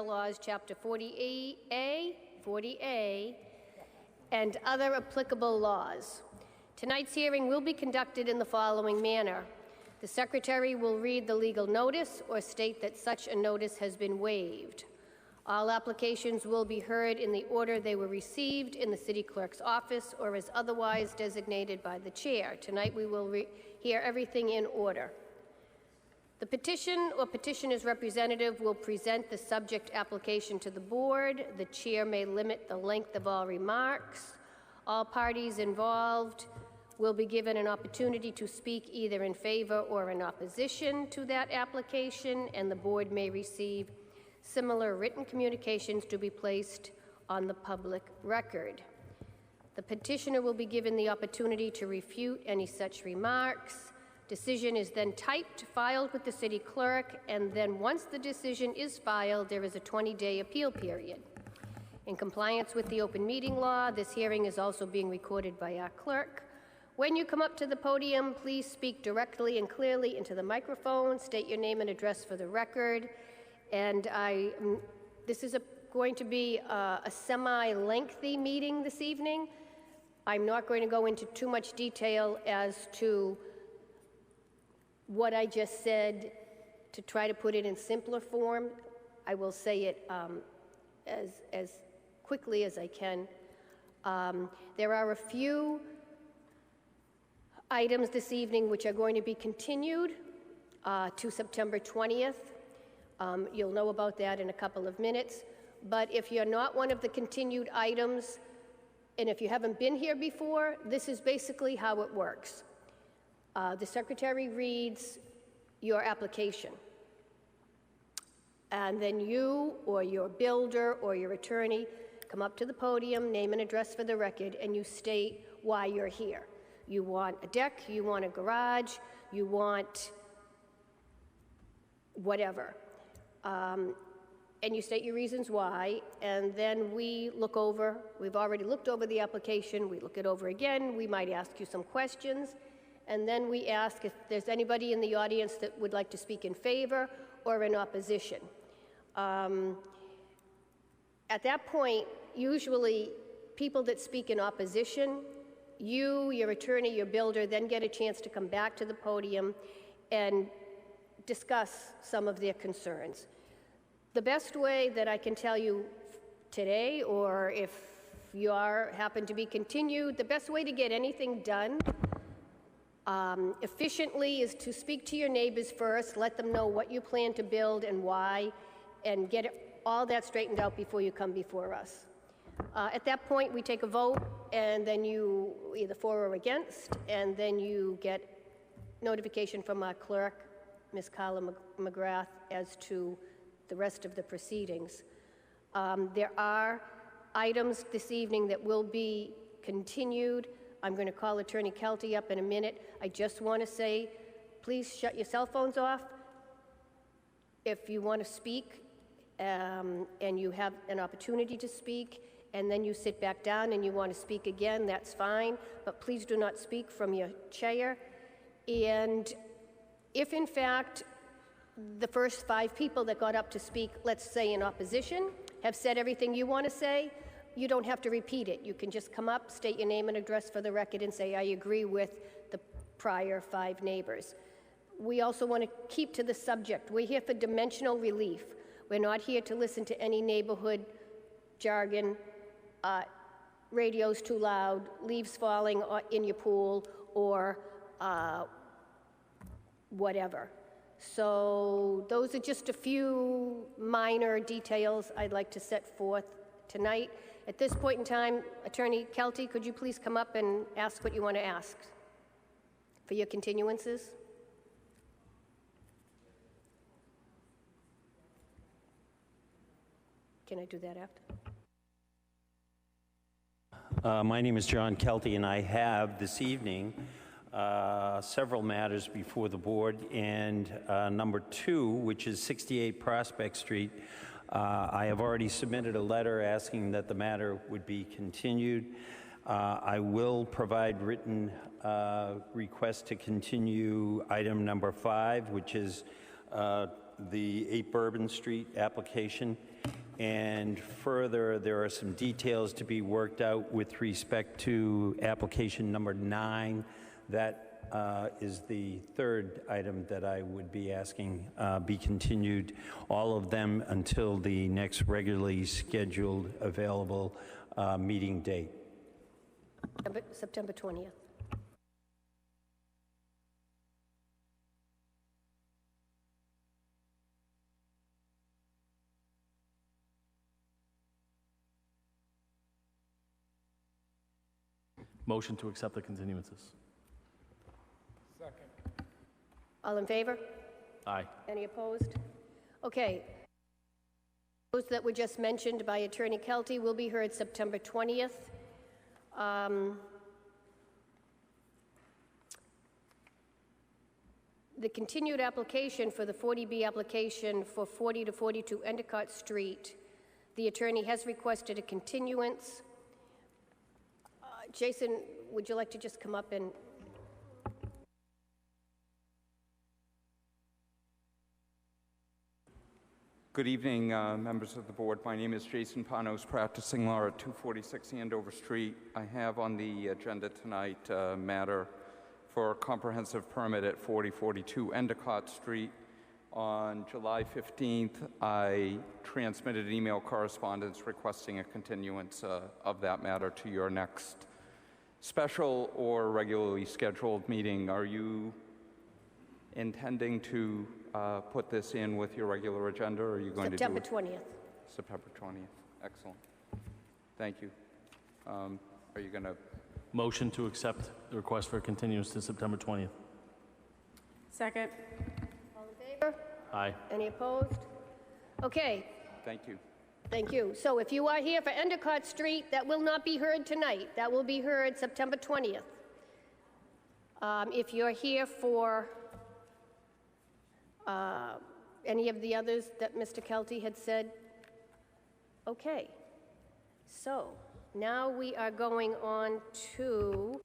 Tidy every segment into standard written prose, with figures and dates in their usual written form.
Laws, Chapter 40A, and other applicable laws. Tonight's hearing will be conducted in the following manner. The Secretary will read the legal notice or state that such a notice has been waived. All applications will be heard in the order they were received in the City Clerk's office or as otherwise designated by the Chair. Tonight we will hear everything in order. The petition or petitioner's representative will present the subject application to the board. The chair may limit the length of all remarks. All parties involved will be given an opportunity to speak either in favor or in opposition to that application, and the board may receive similar written communications to be placed on the public record. The petitioner will be given the opportunity to refute any such remarks. Decision is then typed, filed with the city clerk, and then once the decision is filed, there is a 20-day appeal period. In compliance with the open meeting law, this hearing is also being recorded by our clerk. When you come up to the podium, please speak directly and clearly into the microphone, state your name and address for the record. And this is going to be a semi-lengthy meeting this evening. I'm not going to go into too much detail as to what I just said to try to put it in simpler form. I will say it as quickly as I can. There are a few items this evening which are going to be continued to September 20th. You'll know about that in a couple of minutes. But if you're not one of the continued items, and if you haven't been here before, this is basically how it works. The secretary reads your application, and then you or your builder or your attorney come up to the podium, name and address for the record, and you state why you're here. You want a deck, you want a garage, you want whatever. And you state your reasons why, and then we look over. We've already looked over the application. We look it over again. We might ask you some questions. And then we ask if there's anybody in the audience that would like to speak in favor or in opposition. At that point, usually people that speak in opposition, you, your attorney, your builder, then get a chance to come back to the podium and discuss some of their concerns. The best way that I can tell you today, or if you happen to be continued, the best way to get anything done efficiently is to speak to your neighbors first, let them know what you plan to build and why, and get all that straightened out before you come before us. At that point, we take a vote, and then you either for or against, and then you get notification from our clerk, Ms. Carla McGrath, as to the rest of the proceedings. There are items this evening that will be continued. I'm going to call Attorney Kelty up in a minute. I just want to say, please shut your cell phones off. If you want to speak and you have an opportunity to speak, and then you sit back down and you want to speak again, that's fine, but please do not speak from your chair. And if in fact the first 5 people that got up to speak, let's say in opposition, have said everything you want to say, you don't have to repeat it. You can just come up, state your name and address for the record, and say, I agree with the prior 5 neighbors. We also want to keep to the subject. We're here for dimensional relief. We're not here to listen to any neighborhood jargon, radio's too loud, leaves falling in your pool, or whatever. So those are just a few minor details I'd like to set forth tonight. At this point in time, Attorney Kelty, could you please come up and ask what you want to ask for your continuances? Can I do that after? My name is John Kelty, and I have this evening several matters before the board, and number 2, which is 68 Prospect Street. I have already submitted a letter asking that the matter would be continued. I will provide written request to continue item number 5, which is the 8 Bourbon Street application, And further, there are some details to be worked out with respect to application number 9. That is the third item that I would be asking be continued, all of them until the next regularly scheduled available meeting date. September 20th. Motion to accept the continuances. Second. All in favor? Aye. Any opposed? Okay. Those that were just mentioned by Attorney Kelty will be heard September 20th. The continued application for the 40B application for 40 to 42 Endicott Street, the attorney has requested a continuance. Jason, would you like to just come up and... Good evening, members of the board. My name is Jason Panos, practicing law at 246 Andover Street. I have on the agenda tonight a matter for a comprehensive permit at 4042 Endicott Street. On July 15th, I transmitted email correspondence requesting a continuance of that matter to your next special or regularly scheduled meeting. Are you intending to put this in with your regular agenda, or are you going to do September it? 20th. September 20th. Excellent. Thank you. Are you going to? Motion to accept the request for continuance to September 20th. Second. All in favor? Aye. Any opposed? Okay, Thank you. thank you. So if you are here for Endicott Street, that will not be heard tonight. That will be heard September 20th. If you're here for any of the others that Mr. Kelty had said, okay. So now we are going on to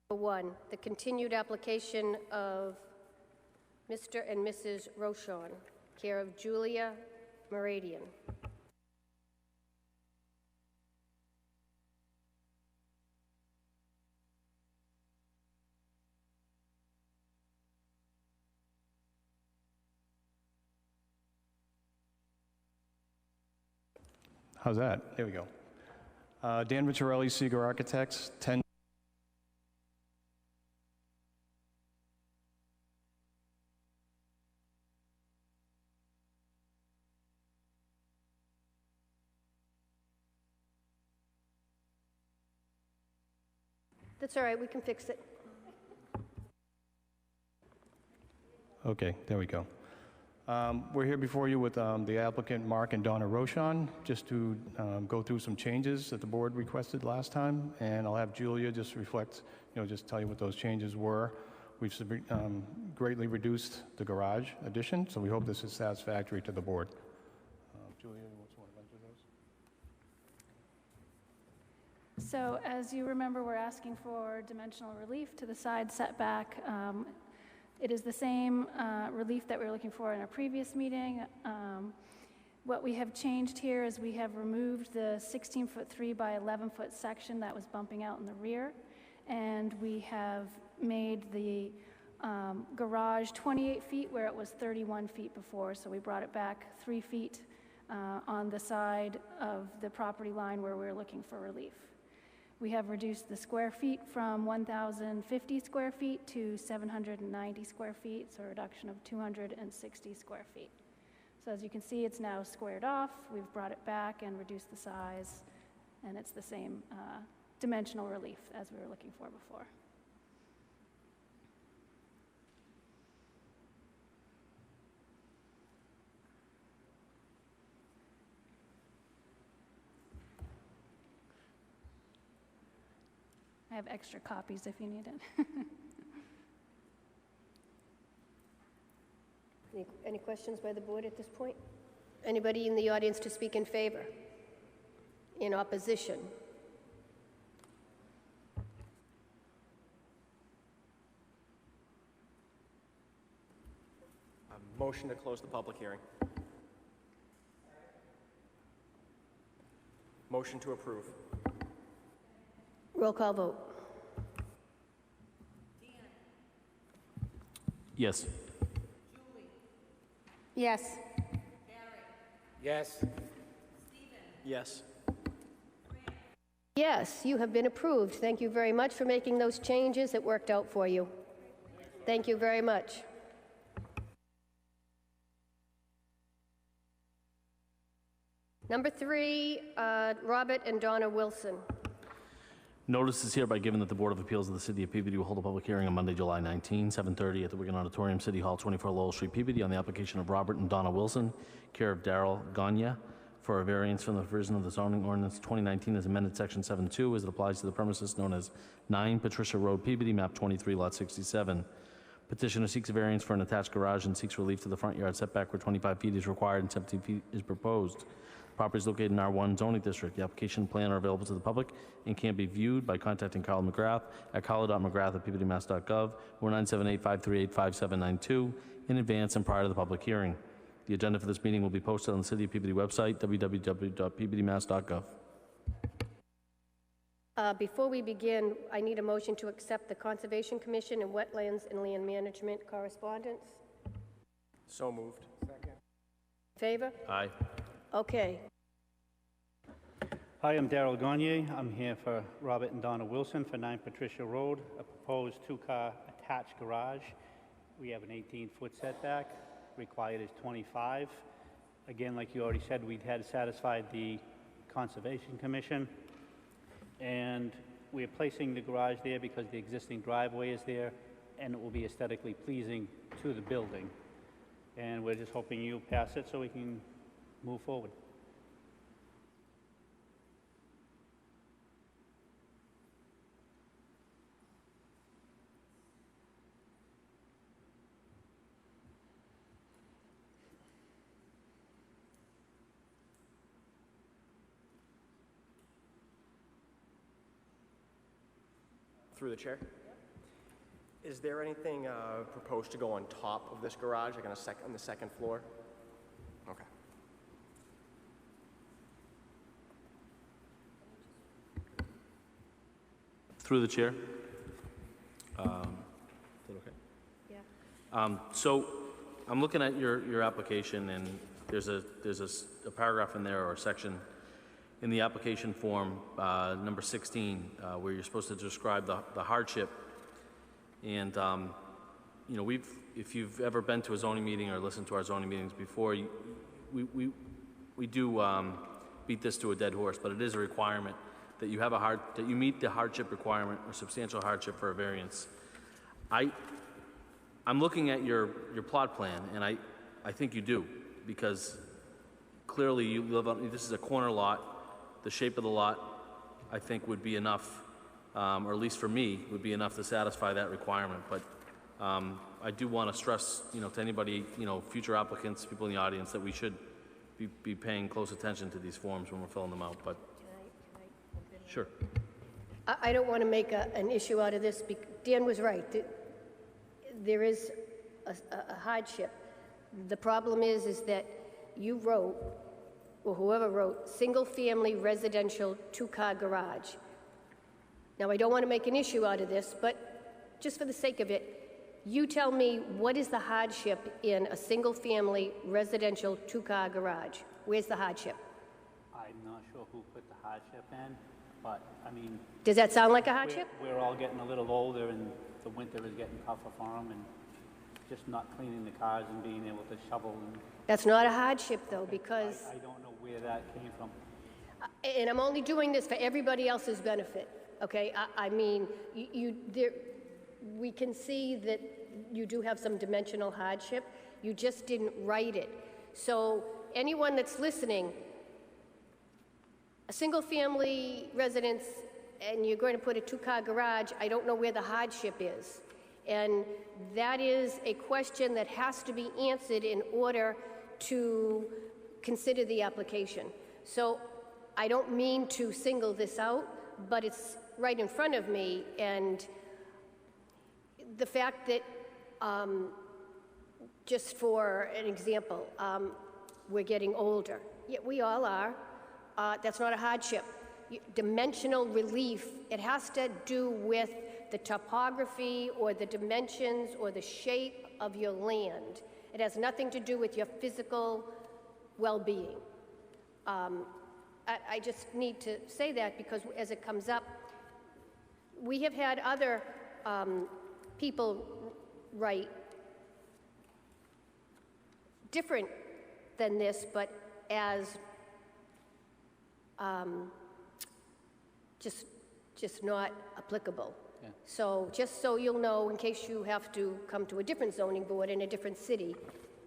1, the continued application of Mr. and Mrs. Rochon, care of Julia Meridian. How's that? There we go. Dan Ricciarelli, Seeger Architects, 10. That's all right, we can fix it. Okay, there we go. We're here before you with the applicant Mark and Donna Rochon, just to go through some changes that the board requested last time, and I'll have Julia just reflect, just tell you what those changes were. We've greatly reduced the garage addition, so we hope this is satisfactory to the board. Julia, you want to run through those? So as you remember, we're asking for dimensional relief to the side setback. It is the same relief that we were looking for in a previous meeting. What we have changed here is we have removed the 16-foot 3 by 11-foot section that was bumping out in the rear, and we have made the garage 28 feet where it was 31 feet before, so we brought it back 3 feet on the side of the property line where we were looking for relief. We have reduced the square feet from 1,050 square feet to 790 square feet, so a reduction of 260 square feet. So as you can see, it's now squared off. We've brought it back and reduced the size, and it's the same dimensional relief as we were looking for before. I have extra copies if you need it. Any questions by the board at this point? Anybody in the audience to speak in favor? In opposition? motion to close the public hearing. Motion to approve. Roll call vote. Yes. Yes. Yes. Yes. Yes, you have been approved. Thank you very much for making those changes. It worked out for you. Thank you very much. Number 3, Robert and Donna Wilson. Notice is hereby given that the Board of Appeals of the City of Peabody will hold a public hearing on Monday, July 19, 7:30 at the Wigan Auditorium, City Hall, 24 Lowell Street, Peabody, on the application of Robert and Donna Wilson, care of Darrell Gagne, for a variance from the provision of the zoning ordinance 2019 as amended section 7.2 as it applies to the premises known as 9 Patricia Road, Peabody, map 23, lot 67. Petitioner seeks a variance for an attached garage and seeks relief to the front yard setback where 25 feet is required and 17 feet is proposed. Property is located in R1 zoning district. The application and plan are available to the public and can be viewed by contacting Carl McGrath at carlo.mcgrath@peabodymass.gov or 978-538-5792 in advance and prior to the public hearing. The agenda for this meeting will be posted on the City of Peabody website, www.peabodymass.gov. Before we begin, I need a motion to accept the Conservation Commission and Wetlands and Land Management correspondence. So moved. Favor? Aye. Okay. Hi, I'm Darrell Gagne. I'm here for Robert and Donna Wilson for 9 Patricia Road, a proposed 2-car attached garage. We have an 18-foot setback, required is 25. Again, like you already said, we had satisfied the Conservation Commission, and we're placing the garage there because the existing driveway is there, and it will be aesthetically pleasing to the building. And we're just hoping you pass it so we can move forward. Through the chair. Is there anything proposed to go on top of this garage, like on the second floor? Okay. Through the chair. Is that okay? Yeah. So I'm looking at your application, and there's a paragraph in there or a section in the application form, number 16, where you're supposed to describe the hardship. And you know, if you've ever been to a zoning meeting or listened to our zoning meetings before, we do beat this to a dead horse, but it is a requirement that you have that you meet the hardship requirement or substantial hardship for a variance. I'm looking at your plot plan, and I think you do, because clearly you live on, this is a corner lot. The shape of the lot, I think, would be enough, or at least for me, would be enough to satisfy that requirement. But I do want to stress, to anybody, future applicants, people in the audience, that we should be paying close attention to these forms when we're filling them out. But sure. I don't want to make an issue out of this. Dan was right. There is a hardship. The problem is that you wrote, or whoever wrote, single-family residential 2-car garage. Now, I don't want to make an issue out of this, but just for the sake of it, you tell me, what is the hardship in a single-family residential 2-car garage? Where's the hardship? I'm not sure who put the hardship in, but, I mean... Does that sound like a hardship? We're all getting a little older, and the winter is getting tougher for them, and just not cleaning the cars and being able to shovel. And That's not a hardship, though, because... I don't know where that came from. And I'm only doing this for everybody else's benefit, okay? I mean, we can see that you do have some dimensional hardship. You just didn't write it. So anyone that's listening, a single-family residence, and you're going to put a 2-car garage, I don't know where the hardship is. And that is a question that has to be answered in order to consider the application. So I don't mean to single this out, but it's right in front of me, and the fact that just for an example, we're getting older. Yeah, we all are. That's not a hardship. Dimensional relief, it has to do with the topography or the dimensions or the shape of your land. It has nothing to do with your physical well-being. I just need to say that because as it comes up, we have had other people write different than this, but as just not applicable. Yeah. So just so you'll know, in case you have to come to a different zoning board in a different city.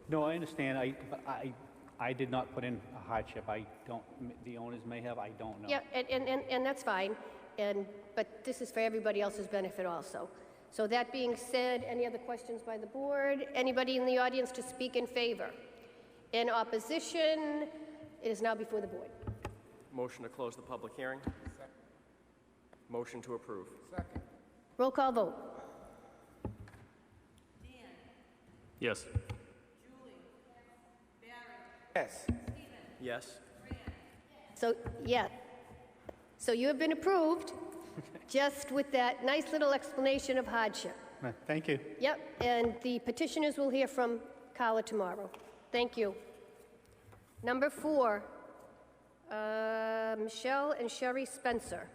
No, I understand. I did not put in a hardship. I don't, the owners may have, I don't know. Yeah, and that's fine, but this is for everybody else's benefit also. So that being said, any other questions by the board? Anybody in the audience to speak in favor? In opposition, it is now before the board. Motion to close the public hearing. Motion to approve. Roll call vote. Yes. Yes. Yes. So, yeah. So you have been approved, just with that nice little explanation of hardship. Thank you. Yep, and the petitioners will hear from Carla tomorrow. Thank you. Number 4, Michelle and Sherry Spencer.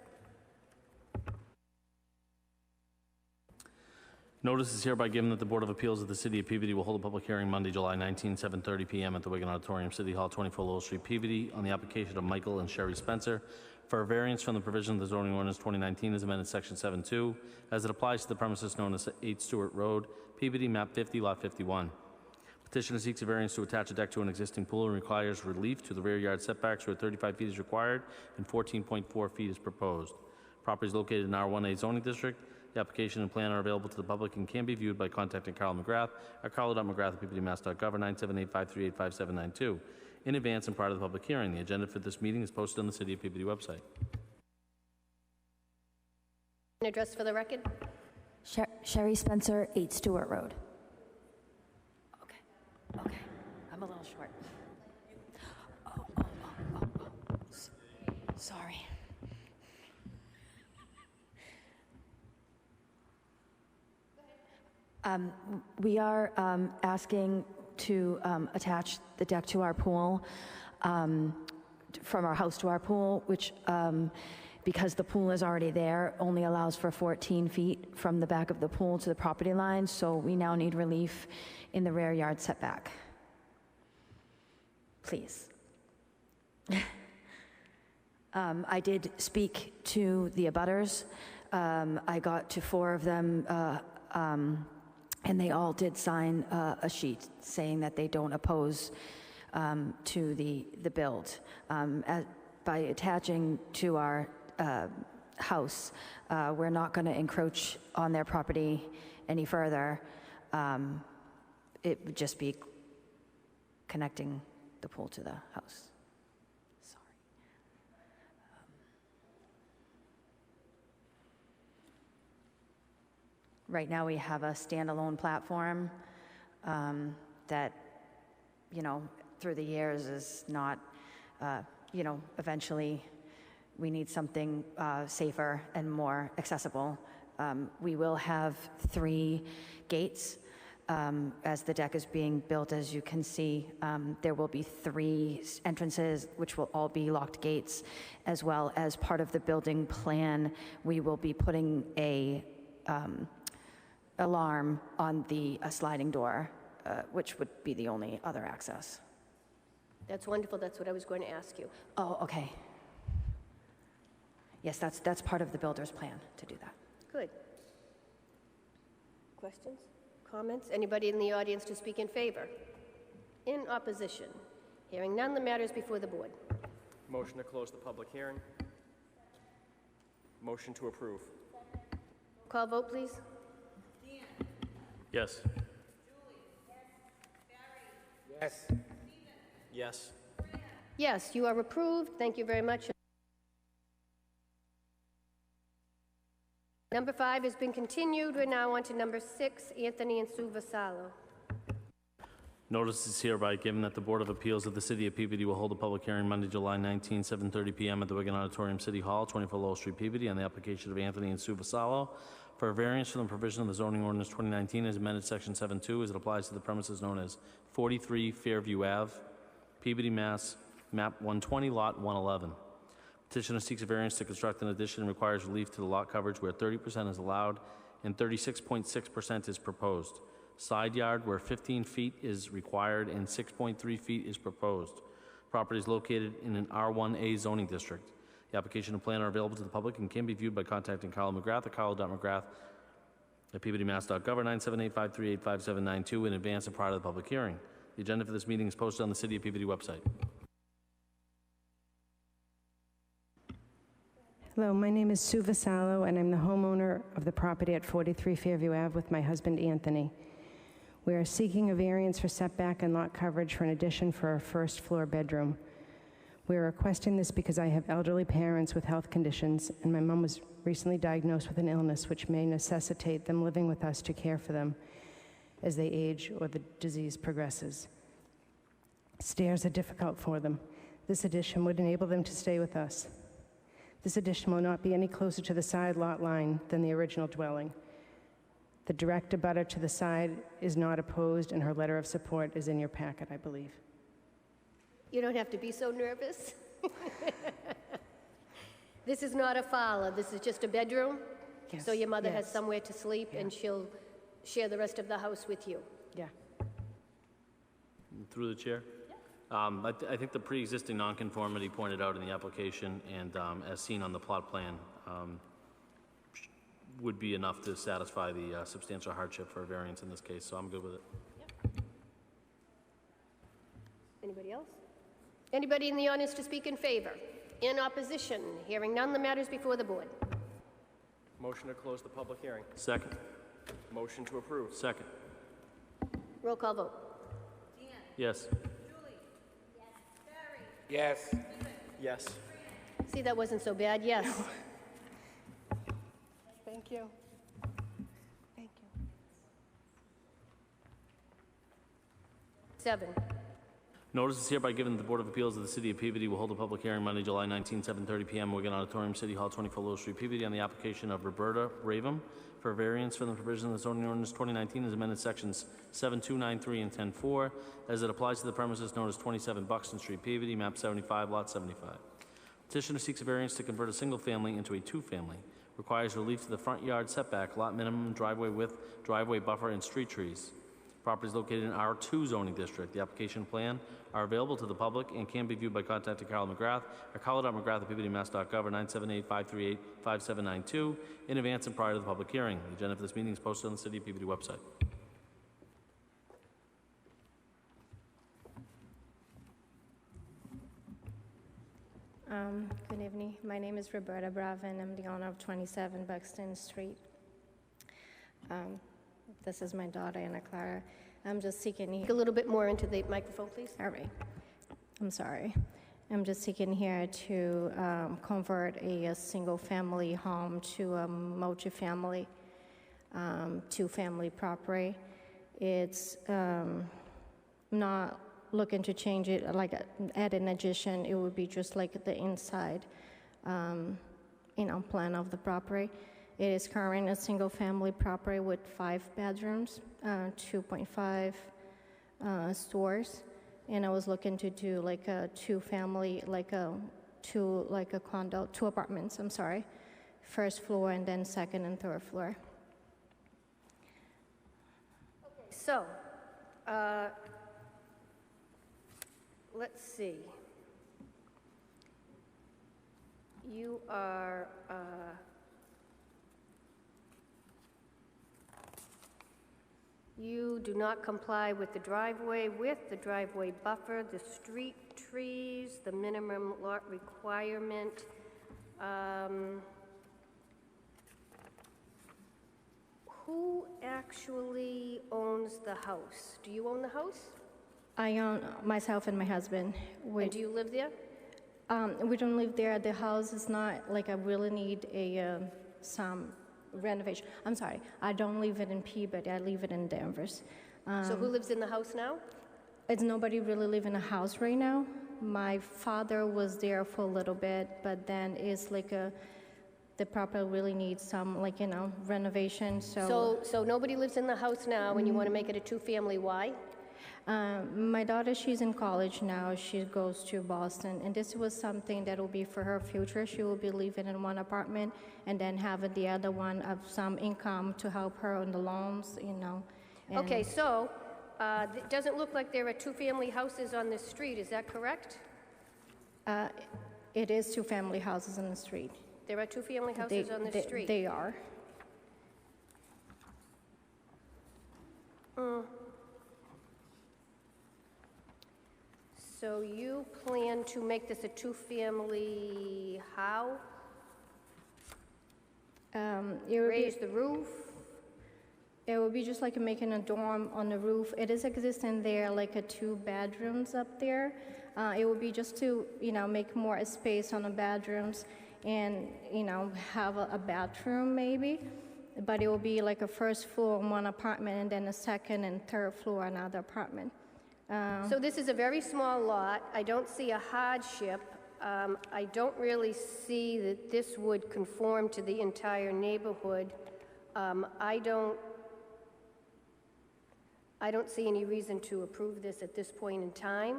Notice is hereby given that the Board of Appeals of the City of Peabody will hold a public hearing Monday, July 19, 7:30 p.m. at the Wigan Auditorium, City Hall, 24 Lowell Street, Peabody, on the application of Michael and Sherry Spencer for a variance from the provision of the zoning ordinance 2019 as amended Section 7.2, as it applies to the premises known as 8 Stewart Road, Peabody, map 50, lot 51. Petitioner seeks a variance to attach a deck to an existing pool and requires relief to the rear yard setbacks where 35 feet is required and 14.4 feet is proposed. Property is located in R1A zoning district. The application and plan are available to the public and can be viewed by contacting Carl McGrath at carlo.mcgrath@peabodymass.gov or 978-538-5792 in advance and prior to the public hearing. The agenda for this meeting is posted on the City of Peabody website. An address for the record? Sherry Spencer, 8 Stewart Road. Okay, I'm a little short. Sorry. We are asking to attach the deck to our pool, from our house to our pool, which, because the pool is already there, only allows for 14 feet from the back of the pool to the property line, so we now need relief in the rear yard setback. Please. I did speak to the abutters. I got to 4 of them, and they all did sign a sheet saying that they don't oppose to the build. By attaching to our house, we're not going to encroach on their property any further. It would just be connecting the pool to the house. Sorry. Right now we have a standalone platform that, through the years is not, eventually we need something safer and more accessible. We will have 3 gates. As the deck is being built, as you can see, there will be 3 entrances, which will all be locked gates, as well as part of the building plan, we will be putting a alarm on a sliding door, which would be the only other access. That's wonderful. That's what I was going to ask you. Oh, okay. Yes, that's part of the builder's plan to do that. Good. Questions? Comments? Anybody in the audience to speak in favor? In opposition? Hearing none, the matter is before the board. Motion to close the public hearing. Motion to approve. Call vote, please. Yes. Yes. Yes. Yes, you are approved. Thank you very much. Number 5 has been continued. We're now on to number 6, Anthony and Sue Vasallo. Notice is hereby given that the Board of Appeals of the City of Peabody will hold a public hearing Monday, July 19, 7:30 p.m. at the Wigan Auditorium, City Hall, 24 Lowell Street, Peabody, on the application of Anthony and Sue Vasallo for a variance from the provision of the zoning ordinance 2019 as amended Section 7.2 as it applies to the premises known as 43 Fairview Ave, Peabody, Mass., map 120, lot 111. Petitioner seeks a variance to construct an addition and requires relief to the lot coverage where 30% is allowed and 36.6% is proposed. Side yard where 15 feet is required and 6.3 feet is proposed. Property is located in an R1A zoning district. The application and plan are available to the public and can be viewed by contacting Carl McGrath at carl.mcgrath@peabodymass.gov or 978-538-5792 in advance and prior to the public hearing. The agenda for this meeting is posted on the City of Peabody website. Hello, my name is Sue Vasallo, and I'm the homeowner of the property at 43 Fairview Ave with my husband, Anthony. We are seeking a variance for setback and lot coverage for an addition for our first floor bedroom. We are requesting this because I have elderly parents with health conditions, and my mom was recently diagnosed with an illness which may necessitate them living with us to care for them as they age or the disease progresses. Stairs are difficult for them. This addition would enable them to stay with us. This addition will not be any closer to the side lot line than the original dwelling. The direct abutter to the side is not opposed, and her letter of support is in your packet, I believe. You don't have to be so nervous. This is not a parlor. This is just a bedroom. Yes, So your mother has yes. somewhere to sleep, and she'll share the rest of the house with you. Yeah. Through the chair. I think the pre-existing nonconformity pointed out in the application and as seen on the plot plan would be enough to satisfy the substantial hardship for a variance in this case, so I'm good with it. Anybody else? Anybody in the audience to speak in favor? In opposition? Hearing none, the matter is before the board. Motion to close the public hearing. Second. Motion to approve. Second. Roll call vote. Yes. Yes. Yes. See, that wasn't so bad, yes. Thank you. Thank you. 7. Notice is hereby given that the Board of Appeals of the City of Peabody will hold a public hearing Monday, July 19, 7:30 p.m. Wigan Auditorium, City Hall, 24 Lowell Street, Peabody, on the application of Roberta Ravum for a variance from the provision of the zoning ordinance 2019 as amended sections 7293 and 104 as it applies to the premises known as 27 Buxton Street, Peabody, map 75, lot 75. Petitioner seeks a variance to convert a single family into a two-family. Requires relief to the front yard setback, lot minimum, driveway width, driveway buffer, and street trees. Property is located in R2 zoning district. The application and plan are available to the public and can be viewed by contacting Carl McGrath at carl.mcgrath@peabodymass.gov or 978-538-5792 in advance and prior to the public hearing. The agenda for this meeting is posted on the City of Peabody website. Good evening. My name is Roberta Bravin. I'm the owner of 27 Buxton Street. This is my daughter, Anna Clara. I'm just seeking... A little bit more into the microphone, please. All right. I'm sorry. I'm just seeking here to convert a single-family home to a multifamily, two-family property. It's not looking to change it, like add an addition. It would be just like the inside, plan of the property. It is currently a single-family property with 5 bedrooms, 2.5 stores, and I was looking to do like a two-family, like a condo, 2 apartments. I'm sorry, first floor and then second and third floor. So, let's see. You are, you do not comply with the driveway width, the driveway buffer, the street trees, the minimum lot requirement. Who actually owns the house? Do you own the house? I own myself and my husband. And do you live there? We don't live there. The house is not like I really need some renovation. I'm sorry. I don't live it in Peabody. I live it in Danvers. So who lives in the house now? It's nobody really live in a house right now. My father was there for a little bit, but then it's like the property really needs some, like, renovation, So nobody lives in the house now, and you want to make it a two-family, why? My daughter, she's in college now. She goes to Boston, and this was something that will be for her future. She will be living in one apartment and then having the other one of some income to help her on the loans, and- Okay, so it doesn't look like there are two-family houses on this street, is that correct? It is 2 family houses on the street. There are two-family houses on the street? They are. So you plan to make this a two-family how? It would Raise the roof? It would be just like making a dorm on the roof. It is existing there, like 2 bedrooms up there. It would be just to, make more space on the bedrooms and, have a bathroom maybe. But it will be like a first floor on one apartment and then a second and third floor another apartment. So this is a very small lot. I don't see a hardship. I don't really see that this would conform to the entire neighborhood. I don't see any reason to approve this at this point in time,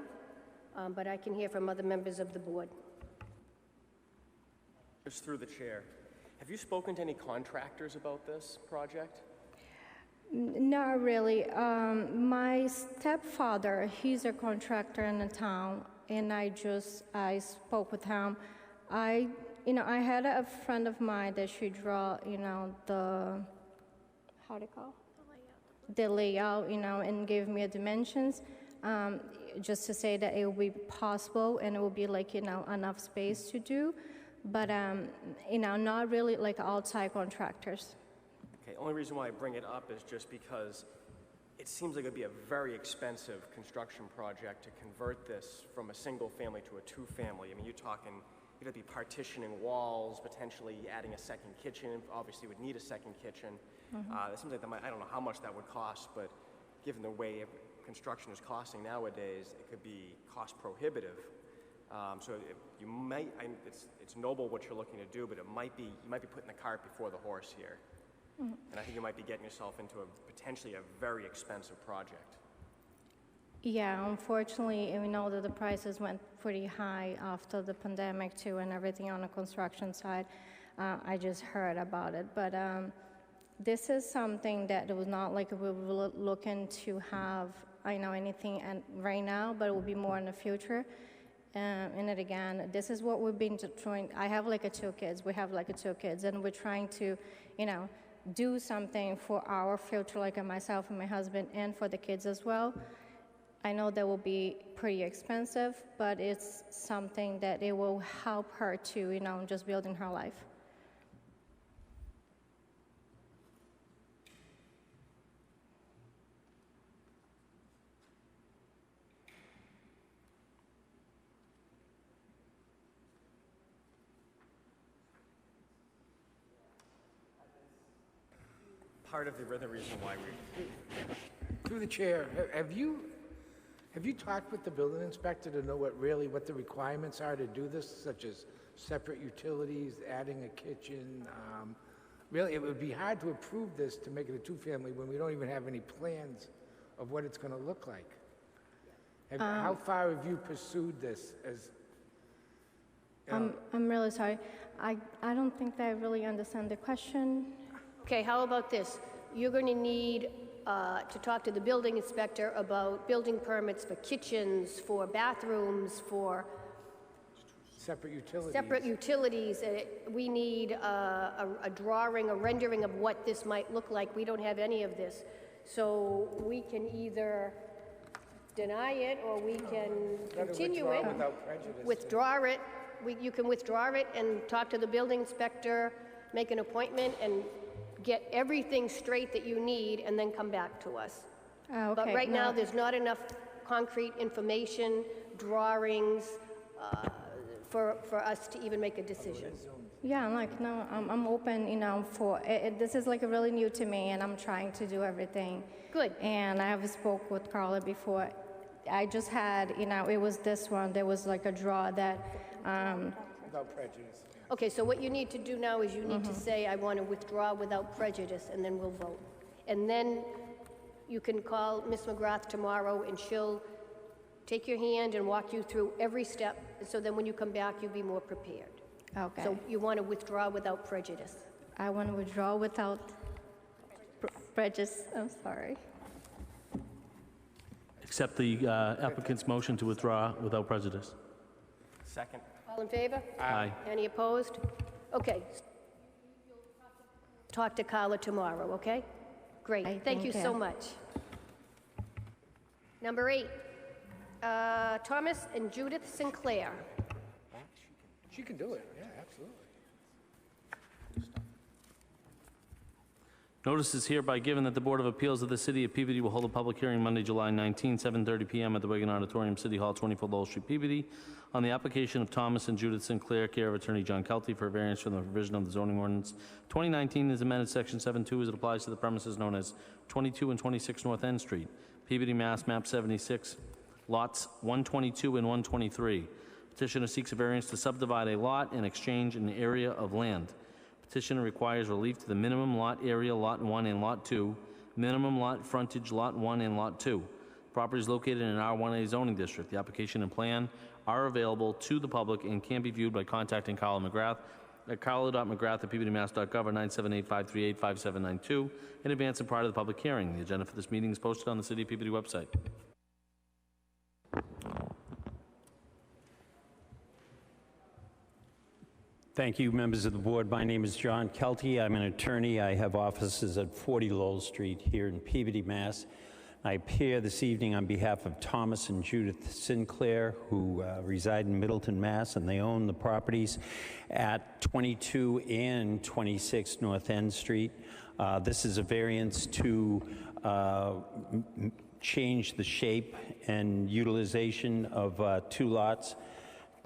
but I can hear from other members of the board. Just through the chair, have you spoken to any contractors about this project? Not really. My stepfather, he's a contractor in the town, and I spoke with him. I had a friend of mine that she draw, the, how do you call? The layout, and gave me dimensions, just to say that it will be possible and it will be like, enough space to do, but, not really like outside contractors. Okay, only reason why I bring it up is just because it seems like it'd be a very expensive construction project to convert this from a single family to a two-family. I mean, you're talking, you'd have to be partitioning walls, potentially adding a second kitchen, obviously would need a second kitchen. It seems like I don't know how much that would cost, but given the way construction is costing nowadays, it could be cost prohibitive. So you might, it's noble what you're looking to do, but you might be putting the cart before the horse here. And I think you might be getting yourself into potentially a very expensive project. Yeah, unfortunately, we know that the prices went pretty high after the pandemic too, and everything on the construction side. I just heard about it, but this is something that was not like we were looking to have, anything right now, but it will be more in the future. And then again, this is what we've been trying. I have like 2 kids. We have like 2 kids, and we're trying to, do something for our future, like myself and my husband, and for the kids as well. I know that will be pretty expensive, but it's something that it will help her to, just building her life. Part of the reason why Through the chair, have you talked with the building inspector to know what the requirements are to do this, such as separate utilities, adding a kitchen? Really, it would be hard to approve this to make it a two-family when we don't even have any plans of what it's going to look like. How far have you pursued this as? I'm really sorry. I don't think that I really understand the question. Okay, how about this? You're going to need to talk to the building inspector about building permits for kitchens, for bathrooms, for separate utilities. Separate utilities. We need a drawing, a rendering of what this might look like. We don't have any of this. So we can either deny it or we can continue it. Without prejudice. Withdraw it. You can withdraw it and talk to the building inspector, make an appointment, and get everything straight that you need, and then come back to us. Oh, okay. But right now, there's not enough concrete information, drawings, for us to even make a decision. Yeah, I'm open, for it. This is really new to me, and I'm trying to do everything. Good. And I have spoke with Carla before. I just had, it was this one, there was like a draw that, Without prejudice. Okay, so what you need to do now is you need to say, I want to withdraw without prejudice, and then we'll vote. And then you can call Ms. McGrath tomorrow, and she'll take your hand and walk you through every step, so then when you come back, you'll be more prepared. okay. So you want to withdraw without prejudice. I want to withdraw without prejudice, I'm sorry. Accept the applicant's motion to withdraw without prejudice. Second. All in favor? Aye. Any opposed? Okay. Talk to Carla tomorrow, okay? Great, Aye, thank you thank so you. much. Number 8, Thomas and Judith Sinclair. She can do it, yeah, absolutely. Notice is hereby given that the Board of Appeals of the City of Peabody will hold a public hearing Monday, July 19, 7:30 p.m. at the Wigan Auditorium, City Hall, 24 Lowell Street, Peabody, on the application of Thomas and Judith Sinclair, care of Attorney John Kelty, for a variance from the provision of the zoning ordinance 2019 as amended Section 7.2 as it applies to the premises known as 22 and 26 North End Street, Peabody, Mass., map 76, lots 122 and 123. Petitioner seeks a variance to subdivide a lot and exchange an area of land. Petitioner requires relief to the minimum lot area, Lot 1 and Lot 2, minimum lot frontage, Lot 1 and Lot 2. Property is located in an R1A zoning district. The application and plan are available to the public and can be viewed by contacting Carla McGrath at carla.mcgrath@peabodymass.gov or 978-538-5792 in advance and prior to the public hearing. The agenda for this meeting is posted on the City of Peabody website. Thank you, members of the board. My name is John Kelty. I'm an attorney. I have offices at 40 Lowell Street here in Peabody, Mass. I appear this evening on behalf of Thomas and Judith Sinclair, who reside in Middleton, Mass., and they own the properties at 22 and 26 North End Street. This is a variance to change the shape and utilization of 2 lots.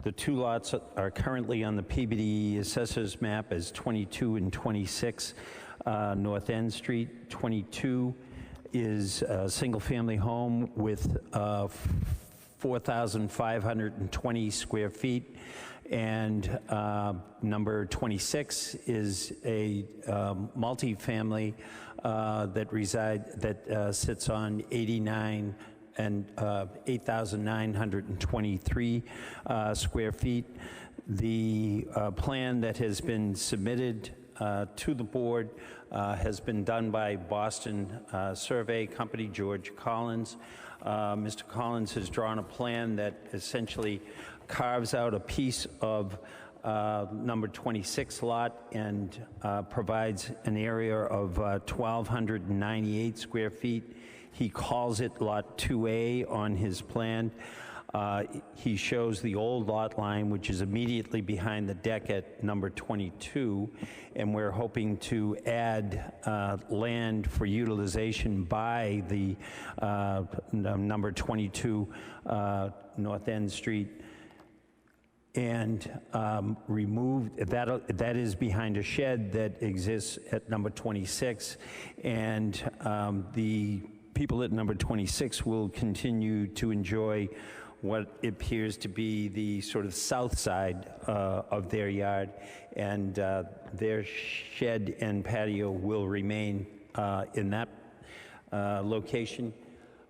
The 2 lots are currently on the Peabody Assessor's map as 22 and 26 North End Street. 22 is a single-family home with 4,520 square feet, and number 26 is a multifamily that sits on 89 and 8,923 square feet. The plan that has been submitted to the board has been done by Boston Survey Company, George Collins. Mr. Collins has drawn a plan that essentially carves out a piece of number 26 lot and provides an area of 1,298 square feet. He calls it Lot 2A on his plan. He shows the old lot line, which is immediately behind the deck at number 22, and we're hoping to add land for utilization by the number 22 North End Street, and remove that is behind a shed that exists at number 26, and the people at number 26 will continue to enjoy what appears to be the sort of south side of their yard, and their shed and patio will remain in that location.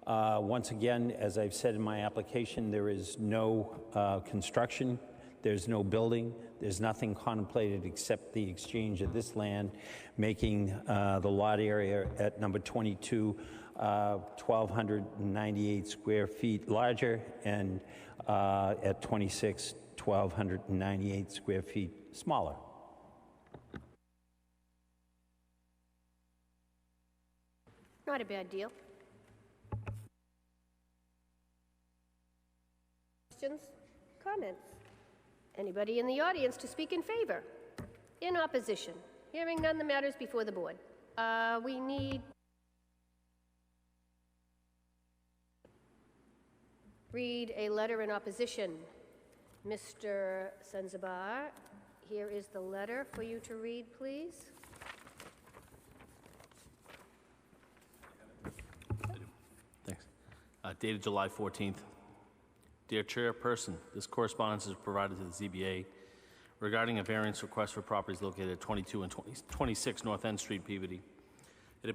Once again, as I've said in my application, there is no construction, there's no building, there's nothing contemplated except the exchange of this land, making the lot area at number 22 1,298 square feet larger, and at 26, 1,298 square feet smaller. Not a bad deal. Questions? Comments? Anybody in the audience to speak in favor? In opposition? Hearing none, the matter is before the board. We need... Read a letter in opposition. Mr. Sanzabar, here is the letter for you to read, please. Thanks. dated July 14th. Dear Chairperson, this correspondence is provided to the ZBA regarding a variance request for properties located at 22 and 26 North End Street, Peabody. It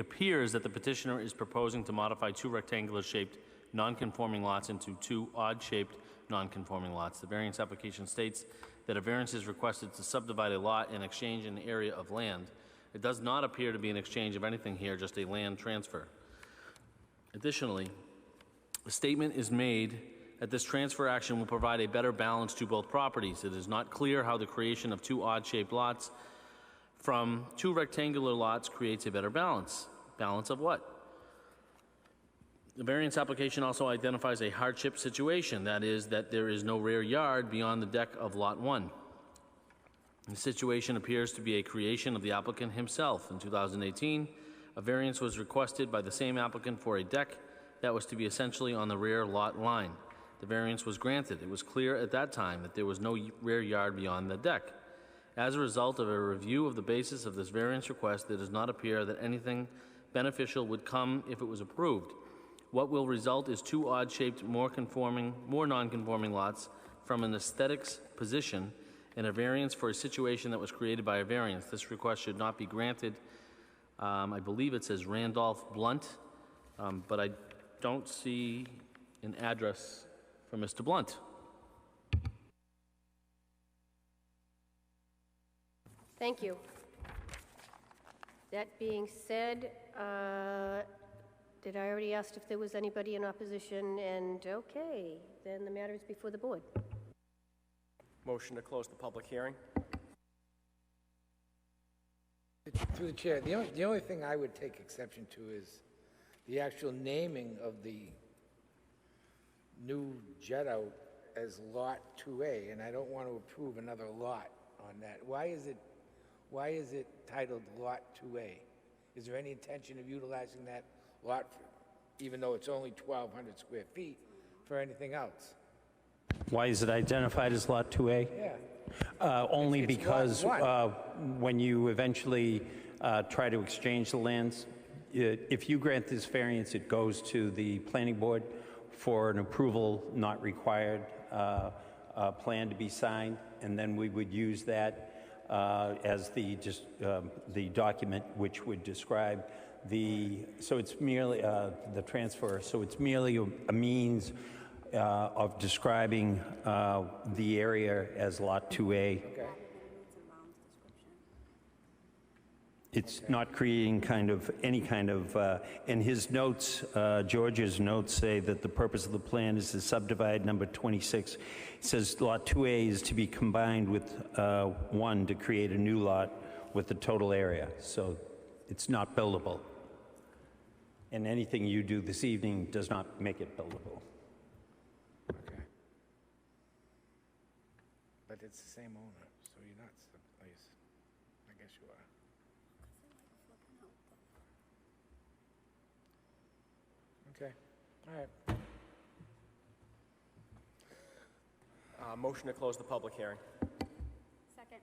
appears that the petitioner is proposing to modify two rectangular-shaped non-conforming lots into two odd-shaped non-conforming lots. The variance application states that a variance is requested to subdivide a lot in exchange an area of land. It does not appear to be an exchange of anything here, just a land transfer. Additionally, a statement is made that this transfer action will provide a better balance to both properties. It is not clear how the creation of two odd-shaped lots from two rectangular lots creates a better balance. Balance of what? The variance application also identifies a hardship situation, that is, that there is no rear yard beyond the deck of Lot 1. The situation appears to be a creation of the applicant himself. In 2018, a variance was requested by the same applicant for a deck that was to be essentially on the rear lot line. The variance was granted. It was clear at that time that there was no rear yard beyond the deck. As a result of a review of the basis of this variance request, it does not appear that anything beneficial would come if it was approved. What will result is two odd-shaped, more non-conforming lots from an aesthetics position and a variance for a situation that was created by a variance. This request should not be granted. I believe it says Randolph Blunt, but I don't see an address for Mr. Blunt. Thank you. That being said, did I already ask if there was anybody in opposition? And okay, then the matter is before the board. Motion to close the public hearing. Through the chair, the only thing I would take exception to is the actual naming of the new jet out as Lot 2A, and I don't want to approve another lot on that. Why is it titled Lot 2A? Is there any intention of utilizing that lot, even though it's only 1,200 square feet, for anything else? Why is it identified as Lot 2A? Yeah. Only It's because lot when you eventually try to exchange the lands, if you grant this variance, it goes to the planning board for an approval not required plan to be signed, and then we would use that as the document which would describe so it's merely the transfer, so it's merely a means of describing the area as Lot 2A. Okay. It's not creating any kind of, and his notes, George's notes say that the purpose of the plan is to subdivide number 26. It says Lot 2A is to be combined with 1 to create a new lot with the total area. So it's not buildable. And anything you do this evening does not make it buildable. Okay. But it's the same owner, so you're not, I guess you are. Okay, all right. Motion to close the public hearing. Second.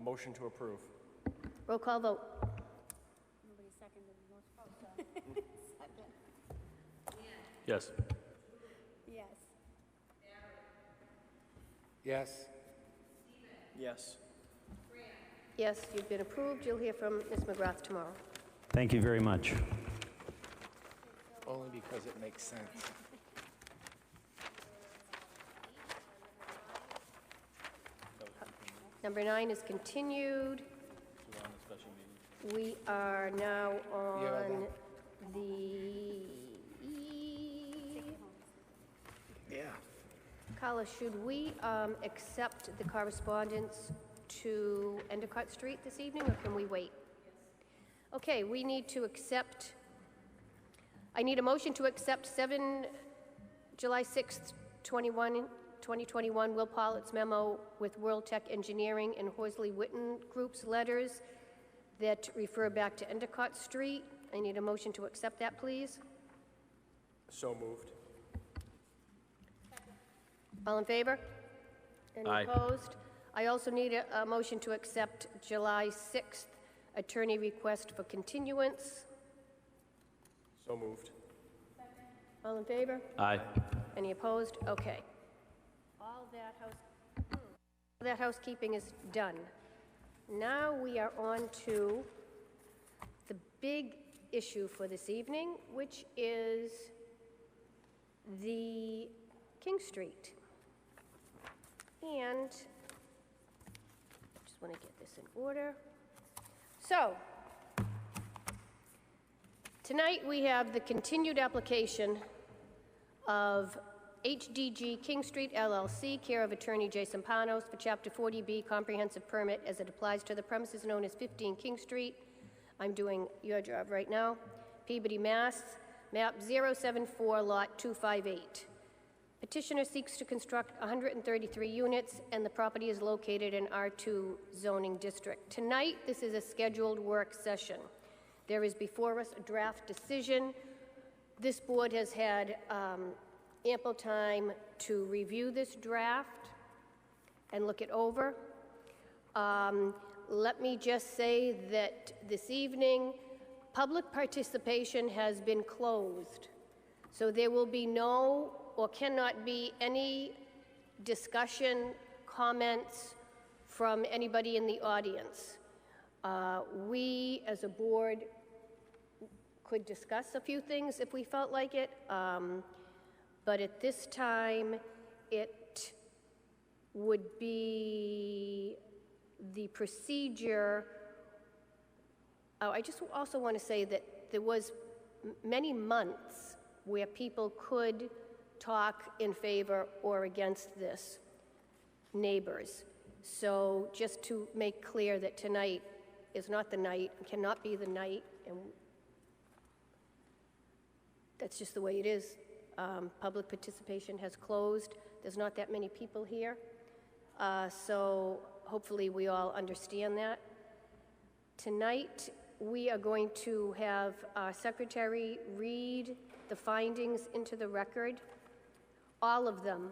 Motion to approve. Roll call vote. Nobody seconded the most. Yes. Yes. Yes? Yes. Yes, you've been approved. You'll hear from Ms. McGrath tomorrow. Thank you very much. Only because it makes sense. Number 9 is continued. We are now on the... Yeah. Carla, should we accept the correspondence to Endicott Street this evening, or can we wait? Okay, we need to accept, I need a motion to accept July 6th, 2021, Will Pollitt's memo with World Tech Engineering and Horsley Witten Group's letters that refer back to Endicott Street. I need a motion to accept that, please. So moved. All in favor? Any Aye. opposed? I also need a motion to accept July 6th attorney request for continuance. So moved. All in favor? Aye. Any opposed? Okay. All that housekeeping is done. Now we are on to the big issue for this evening, which is the King Street. And I just want to get this in order. So, tonight we have the continued application of HDG King Street LLC, care of attorney Jason Panos, for Chapter 40B comprehensive permit as it applies to the premises known as 15 King Street. I'm doing your job right now. Peabody, Mass., map 074, lot 258. Petitioner seeks to construct 133 units, and the property is located in R2 zoning district. Tonight, this is a scheduled work session. There is before us a draft decision. This board has had ample time to review this draft and look it over. Let me just say that this evening, public participation has been closed, so there will be no or cannot be any discussion, comments from anybody in the audience. We, as a board, could discuss a few things if we felt like it, but at this time, it would be the procedure. Oh, I just also want to say that there was many months where people could talk in favor or against this, neighbors. So just to make clear that tonight is not the night, cannot be the night, and that's just the way it is. Public participation has closed. There's not that many people here. So hopefully we all understand that. Tonight, we are going to have our secretary read the findings into the record, all of them.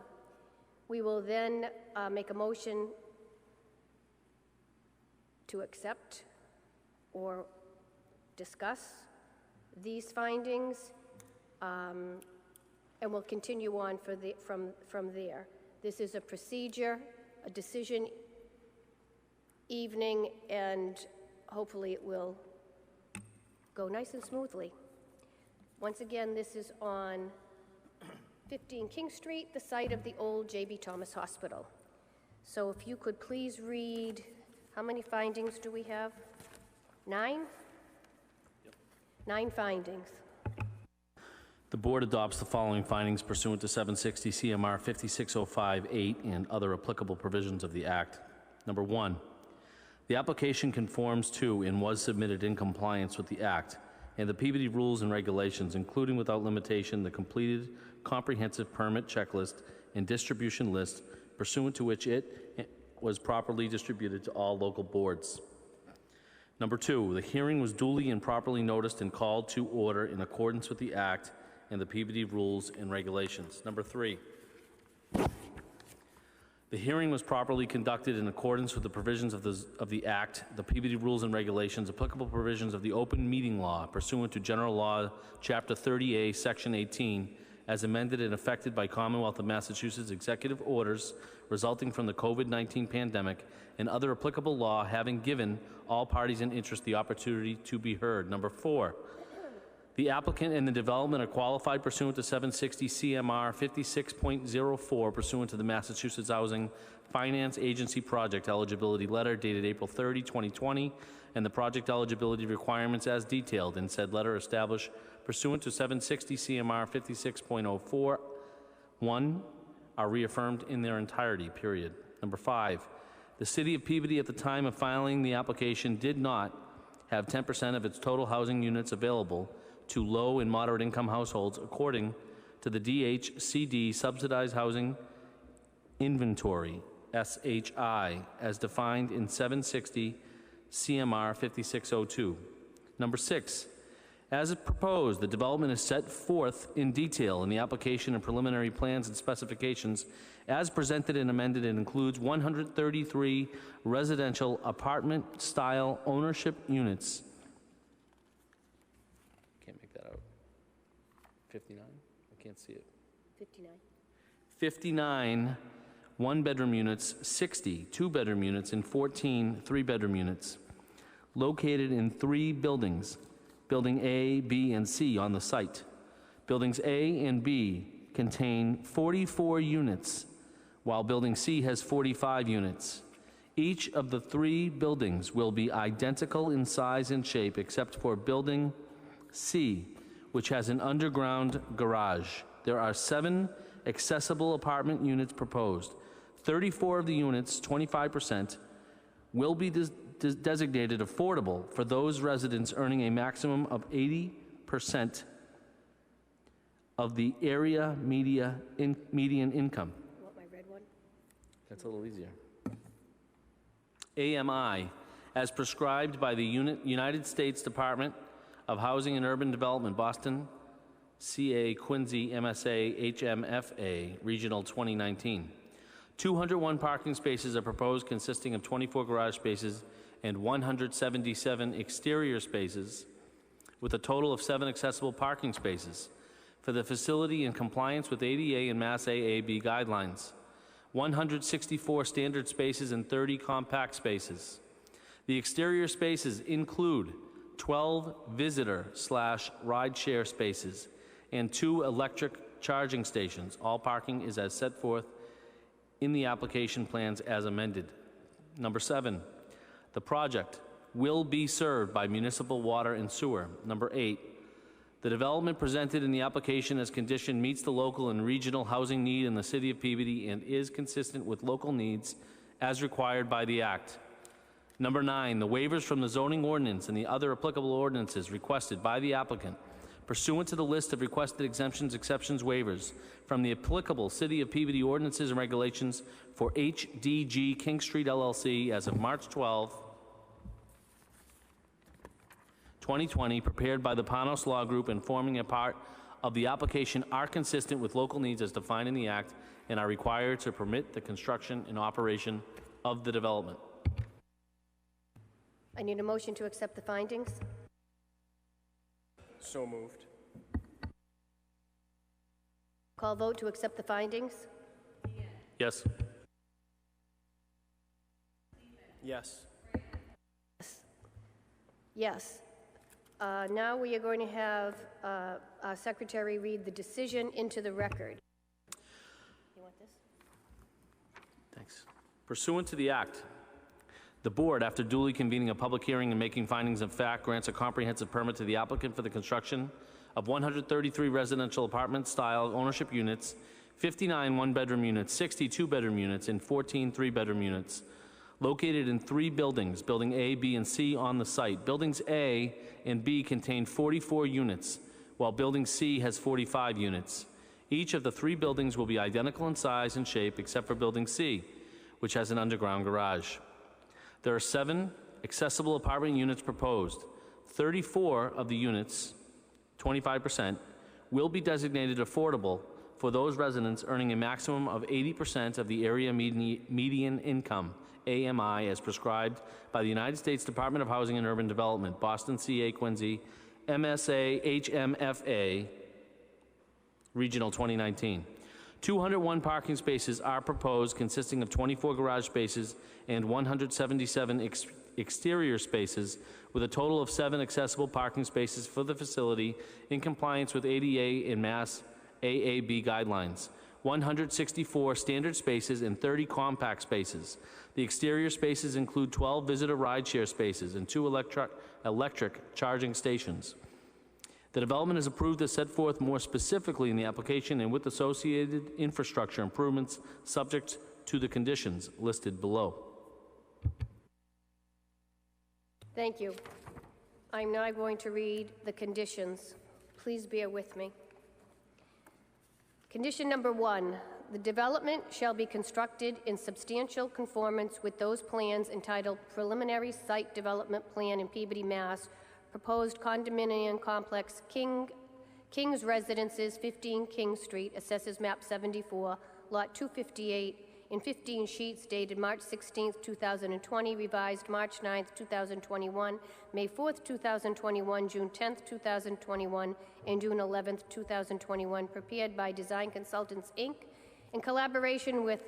We will then make a motion to accept or discuss these findings, and we'll continue on from there. This is a procedure, a decision evening, and hopefully it will go nice and smoothly. Once again, this is on 15 King Street, the site of the old J.B. Thomas Hospital. So if you could please read, how many findings do we have? 9? Yep. 9 findings. The board adopts the following findings pursuant to 760 CMR 5605-8 and other applicable provisions of the Act. Number 1, the application conforms to and was submitted in compliance with the Act and the Peabody rules and regulations, including without limitation the completed comprehensive permit checklist and distribution list pursuant to which it was properly distributed to all local boards. Number 2, the hearing was duly and properly noticed and called to order in accordance with the Act and the Peabody rules and regulations. Number 3, the hearing was properly conducted in accordance with the provisions of the Act, the Peabody rules and regulations, applicable provisions of the open meeting law pursuant to General Law, Chapter 30A, Section 18, as amended and affected by Commonwealth of Massachusetts executive orders resulting from the COVID-19 pandemic and other applicable law, having given all parties in interest the opportunity to be heard. Number 4, the applicant and the development are qualified pursuant to 760 CMR 56.04 pursuant to the Massachusetts Housing Finance Agency Project Eligibility Letter dated April 30, 2020, and the project eligibility requirements as detailed in said letter established pursuant to 760 CMR 56.04, 1, are reaffirmed in their entirety, period. Number 5, the City of Peabody at the time of filing the application did not have 10% of its total housing units available to low and moderate income households according to the DHCD Subsidized Housing Inventory, SHI, as defined in 760 CMR 5602. Number 6, as proposed, the development is set forth in detail in the application and preliminary plans and specifications as presented and amended, and includes 133 residential apartment-style ownership units. Can't make that out. 59? can't see it. 59. 59 one-bedroom units, 60 two-bedroom units, and 14 three-bedroom units, located in 3 buildings, Building A, B, and C on the site. Buildings A and B contain 44 units, while Building C has 45 units. Each of the 3 buildings will be identical in size and shape except for Building C, which has an underground garage. There are 7 accessible apartment units proposed. 34 of the units, 25%, will be designated affordable for those residents earning a maximum of 80% of the area median income. You want my red one? That's a little easier. AMI, as prescribed by the United States Department of Housing and Urban Development, Boston, CA, Quincy, MSA, HMFA, Regional 2019. 201 parking spaces are proposed, consisting of 24 garage spaces and 177 exterior spaces, with a total of 7 accessible parking spaces for the facility in compliance with ADA and Mass AAB guidelines. 164 standard spaces and 30 compact spaces. The exterior spaces include 12 visitor/ride-share spaces and 2 electric charging stations. All parking is as set forth in the application plans as amended. Number 7, the project will be served by municipal water and sewer. Number 8, the development presented in the application as condition meets the local and regional housing need in the city of Peabody and is consistent with local needs as required by the Act. Number 9, the waivers from the zoning ordinance and the other applicable ordinances requested by the applicant pursuant to the list of requested exemptions, exceptions, waivers from the applicable City of Peabody ordinances and regulations for HDG King Street LLC as of March 12, 2020, prepared by the Panos Law Group and forming a part of the application are consistent with local needs as defined in the Act and are required to permit the construction and operation of the development. I need a motion to accept the findings. So moved. Call vote to accept the findings. Yes. Yes. Yes. Now we are going to have our secretary read the decision into the record. You want this? Thanks. Pursuant to the Act, the Board, after duly convening a public hearing and making findings of fact, grants a comprehensive permit to the applicant for the construction of 133 residential apartment-style ownership units, 59 one-bedroom units, 60 two-bedroom units, and 14 three-bedroom units, located in 3 buildings, Building A, B, and C on the site. Buildings A and B contain 44 units, while Building C has 45 units. Each of the 3 buildings will be identical in size and shape except for Building C, which has an underground garage. There are 7 accessible apartment units proposed. 34 of the units, 25%, will be designated affordable for those residents earning a maximum of 80% of the area median income, AMI, as prescribed by the United States Department of Housing and Urban Development, Boston, CA, Quincy, MSA, HMFA, Regional 2019. 201 parking spaces are proposed, consisting of 24 garage spaces and 177 exterior spaces, with a total of 7 accessible parking spaces for the facility in compliance with ADA and Mass AAB guidelines. 164 standard spaces and 30 compact spaces. The exterior spaces include 12 visitor rideshare spaces and 2 electric charging stations. The development is approved as set forth more specifically in the application and with associated infrastructure improvements subject to the conditions listed below. Thank you. I'm now going to read the conditions. Please bear with me. Condition number 1, the development shall be constructed in substantial conformance with those plans entitled Preliminary Site Development Plan in Peabody, Mass., Proposed Condominium Complex, King's Residences, 15 King Street, Assessors Map 74, Lot 258, in 15 sheets dated March 16, 2020, revised March 9, 2021, May 4, 2021, June 10, 2021, and June 11, 2021, prepared by Design Consultants, Inc., in collaboration with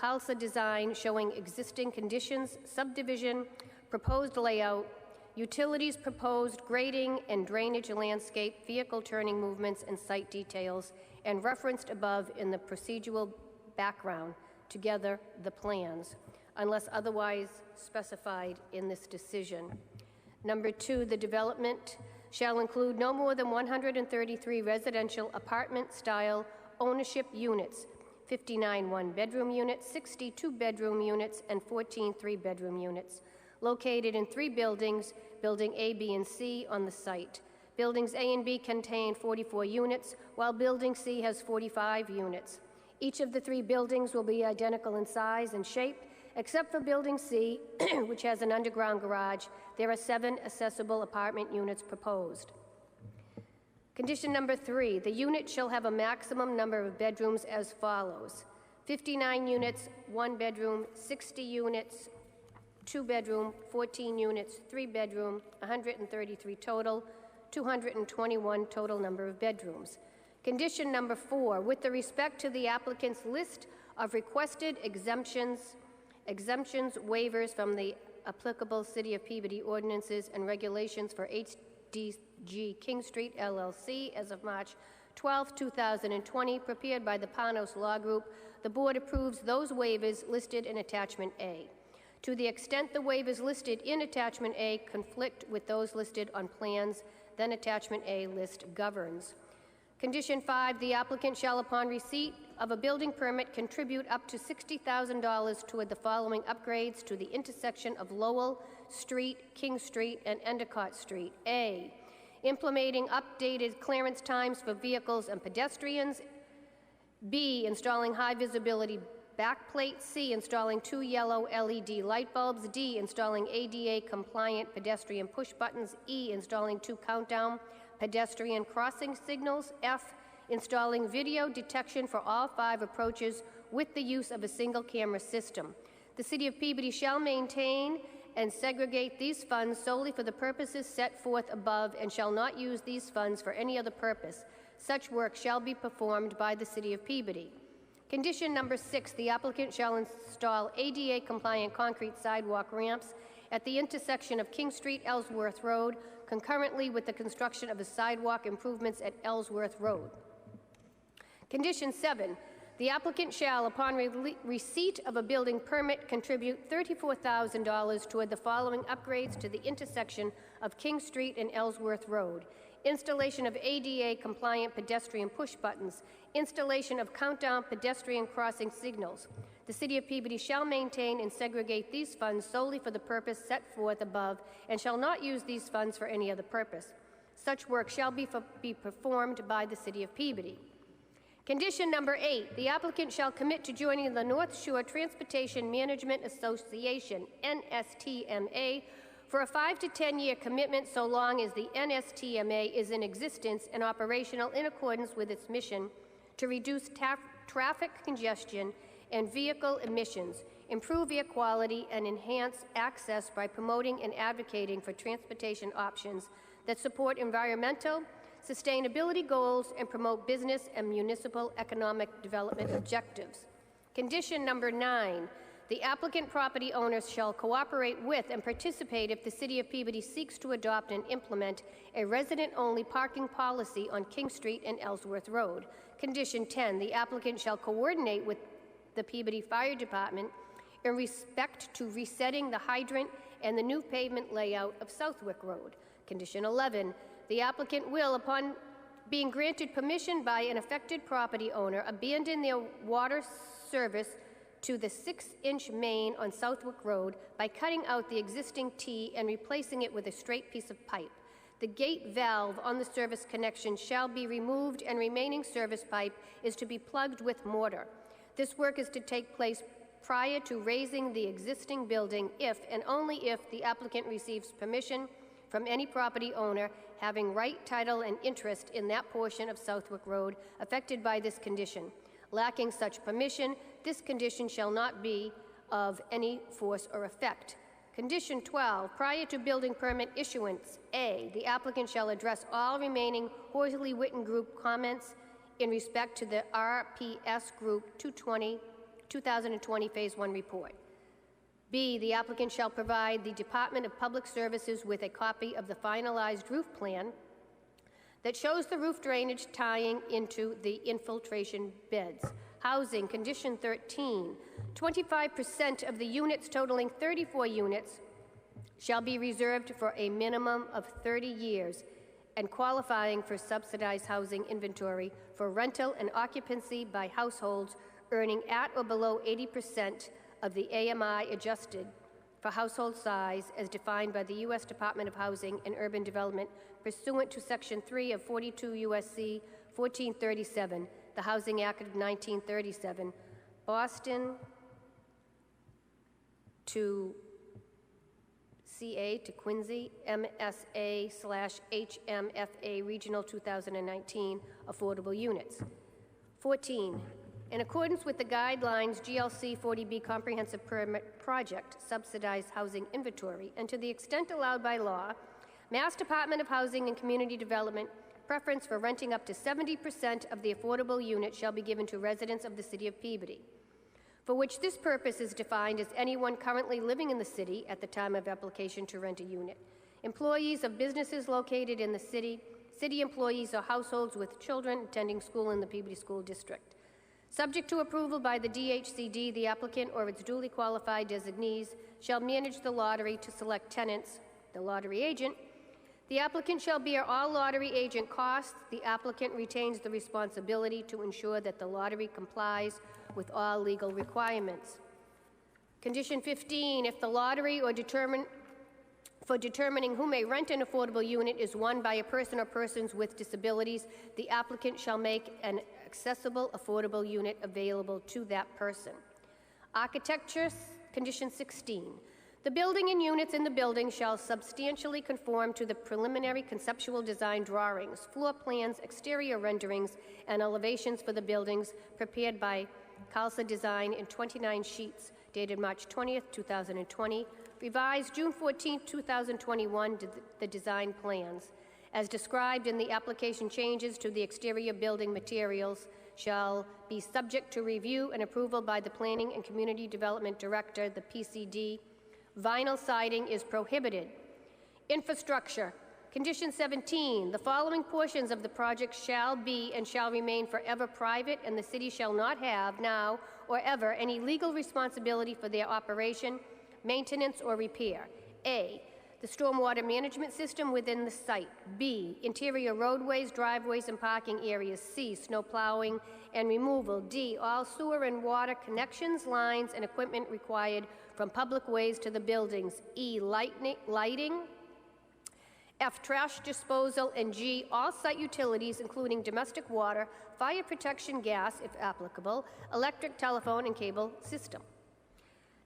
Khalsa Design, showing existing conditions, subdivision, proposed layout, utilities proposed, grading and drainage landscape, vehicle turning movements, and site details, and referenced above in the procedural background, together the plans, unless otherwise specified in this decision. Number 2, the development shall include no more than 133 residential apartment-style ownership units, 59 one-bedroom units, 60 two-bedroom units, and 14 three-bedroom units, located in 3 buildings, Building A, B, and C on the site. Buildings A and B contain 44 units, while Building C has 45 units. Each of the 3 buildings will be identical in size and shape, except for Building C, which has an underground garage. There are 7 accessible apartment units proposed. Condition number 3, the unit shall have a maximum number of bedrooms as follows: 59 units, 1 bedroom, 60 units, 2 bedroom, 14 units, 3 bedroom, 133 total, 221 total number of bedrooms. Condition number 4, with respect to the applicant's list of requested exemptions, waivers from the applicable City of Peabody ordinances and regulations for HDG King Street LLC as of March 12, 2020, prepared by the Panos Law Group, the Board approves those waivers listed in Attachment A. To the extent the waivers listed in Attachment A conflict with those listed on plans, then Attachment A list governs. Condition 5, the applicant shall, upon receipt of a building permit, contribute up to $60,000 toward the following upgrades to the intersection of Lowell Street, King Street, and Endicott Street. A, implementing updated clearance times for vehicles and pedestrians. B, installing high-visibility backplate. C, installing 2 yellow LED light bulbs. D, installing ADA-compliant pedestrian push buttons. E, installing 2 countdown pedestrian crossing signals. F, installing video detection for all 5 approaches with the use of a single camera system. The City of Peabody shall maintain and segregate these funds solely for the purposes set forth above and shall not use these funds for any other purpose. Such work shall be performed by the City of Peabody. Condition number 6, the applicant shall install ADA-compliant concrete sidewalk ramps at the intersection of King Street, Ellsworth Road, concurrently with the construction of the sidewalk improvements at Ellsworth Road. Condition 7, the applicant shall, upon receipt of a building permit, contribute $34,000 toward the following upgrades to the intersection of King Street and Ellsworth Road: installation of ADA-compliant pedestrian push buttons, installation of countdown pedestrian crossing signals. The City of Peabody shall maintain and segregate these funds solely for the purpose set forth above and shall not use these funds for any other purpose. Such work shall be performed by the City of Peabody. Condition number 8, the applicant shall commit to joining the North Shore Transportation Management Association, NSTMA, for a 5 to 10-year commitment so long as the NSTMA is in existence and operational in accordance with its mission to reduce traffic congestion and vehicle emissions, improve air quality, and enhance access by promoting and advocating for transportation options that support environmental, sustainability goals, and promote business and municipal economic development objectives. Condition number 9, the applicant property owners shall cooperate with and participate if the City of Peabody seeks to adopt and implement a resident-only parking policy on King Street and Ellsworth Road. Condition 10, the applicant shall coordinate with the Peabody Fire Department in respect to resetting the hydrant and the new pavement layout of Southwick Road. Condition 11, the applicant will, upon being granted permission by an affected property owner, abandon their water service to the 6-inch main on Southwick Road by cutting out the existing T and replacing it with a straight piece of pipe. The gate valve on the service connection shall be removed and remaining service pipe is to be plugged with mortar. This work is to take place prior to raising the existing building if and only if the applicant receives permission from any property owner having right, title, and interest in that portion of Southwick Road affected by this condition. Lacking such permission, this condition shall not be of any force or effect. Condition 12, prior to building permit issuance, A, the applicant shall address all remaining Horsley-Witten Group comments in respect to the RPS Group 2020 Phase 1 report. B, the applicant shall provide the Department of Public Services with a copy of the finalized roof plan that shows the roof drainage tying into the infiltration beds. Housing, condition 13, 25% of the units totaling 34 units shall be reserved for a minimum of 30 years and qualifying for subsidized housing inventory for rental and occupancy by households earning at or below 80% of the AMI adjusted for household size as defined by the U.S. Department of Housing and Urban Development pursuant to Section 3 of 42 U.S.C. 1437, the Housing Act of 1937, Boston to CA to Quincy, MSA/HMFA Regional 2019 Affordable Units. 14, in accordance with the guidelines GLC 40B Comprehensive Permit Project Subsidized Housing Inventory, and to the extent allowed by law, Mass Department of Housing and Community Development preference for renting up to 70% of the affordable unit shall be given to residents of the City of Peabody, for which this purpose is defined as anyone currently living in the city at the time of application to rent a unit, employees of businesses located in the city, city employees or households with children attending school in the Peabody School District. Subject to approval by the DHCD, the applicant or its duly qualified designees shall manage the lottery to select tenants, the lottery agent. The applicant shall bear all lottery agent costs. The applicant retains the responsibility to ensure that the lottery complies with all legal requirements. Condition 15, if the lottery or determining who may rent an affordable unit is won by a person or persons with disabilities, the applicant shall make an accessible affordable unit available to that person. Architecture, condition 16. The building and units in the building shall substantially conform to the preliminary conceptual design drawings, floor plans, exterior renderings, and elevations for the buildings prepared by Khalsa Design in 29 sheets dated March 20th, 2020, revised June 14th, 2021, the design plans. As described in the application, changes to the exterior building materials shall be subject to review and approval by the Planning and Community Development Director, the PCD. Vinyl siding is prohibited. Infrastructure. Condition 17, the following portions of the project shall be and shall remain forever private, and the city shall not have now or ever any legal responsibility for their operation, maintenance, or repair. A, the stormwater management system within the site. B, interior roadways, driveways, and parking areas. C, snow plowing and removal. D, all sewer and water connections, lines, and equipment required from public ways to the buildings. E, lighting. F, trash disposal. And G, all site utilities, including domestic water, fire protection, gas, if applicable, electric, telephone, and cable system.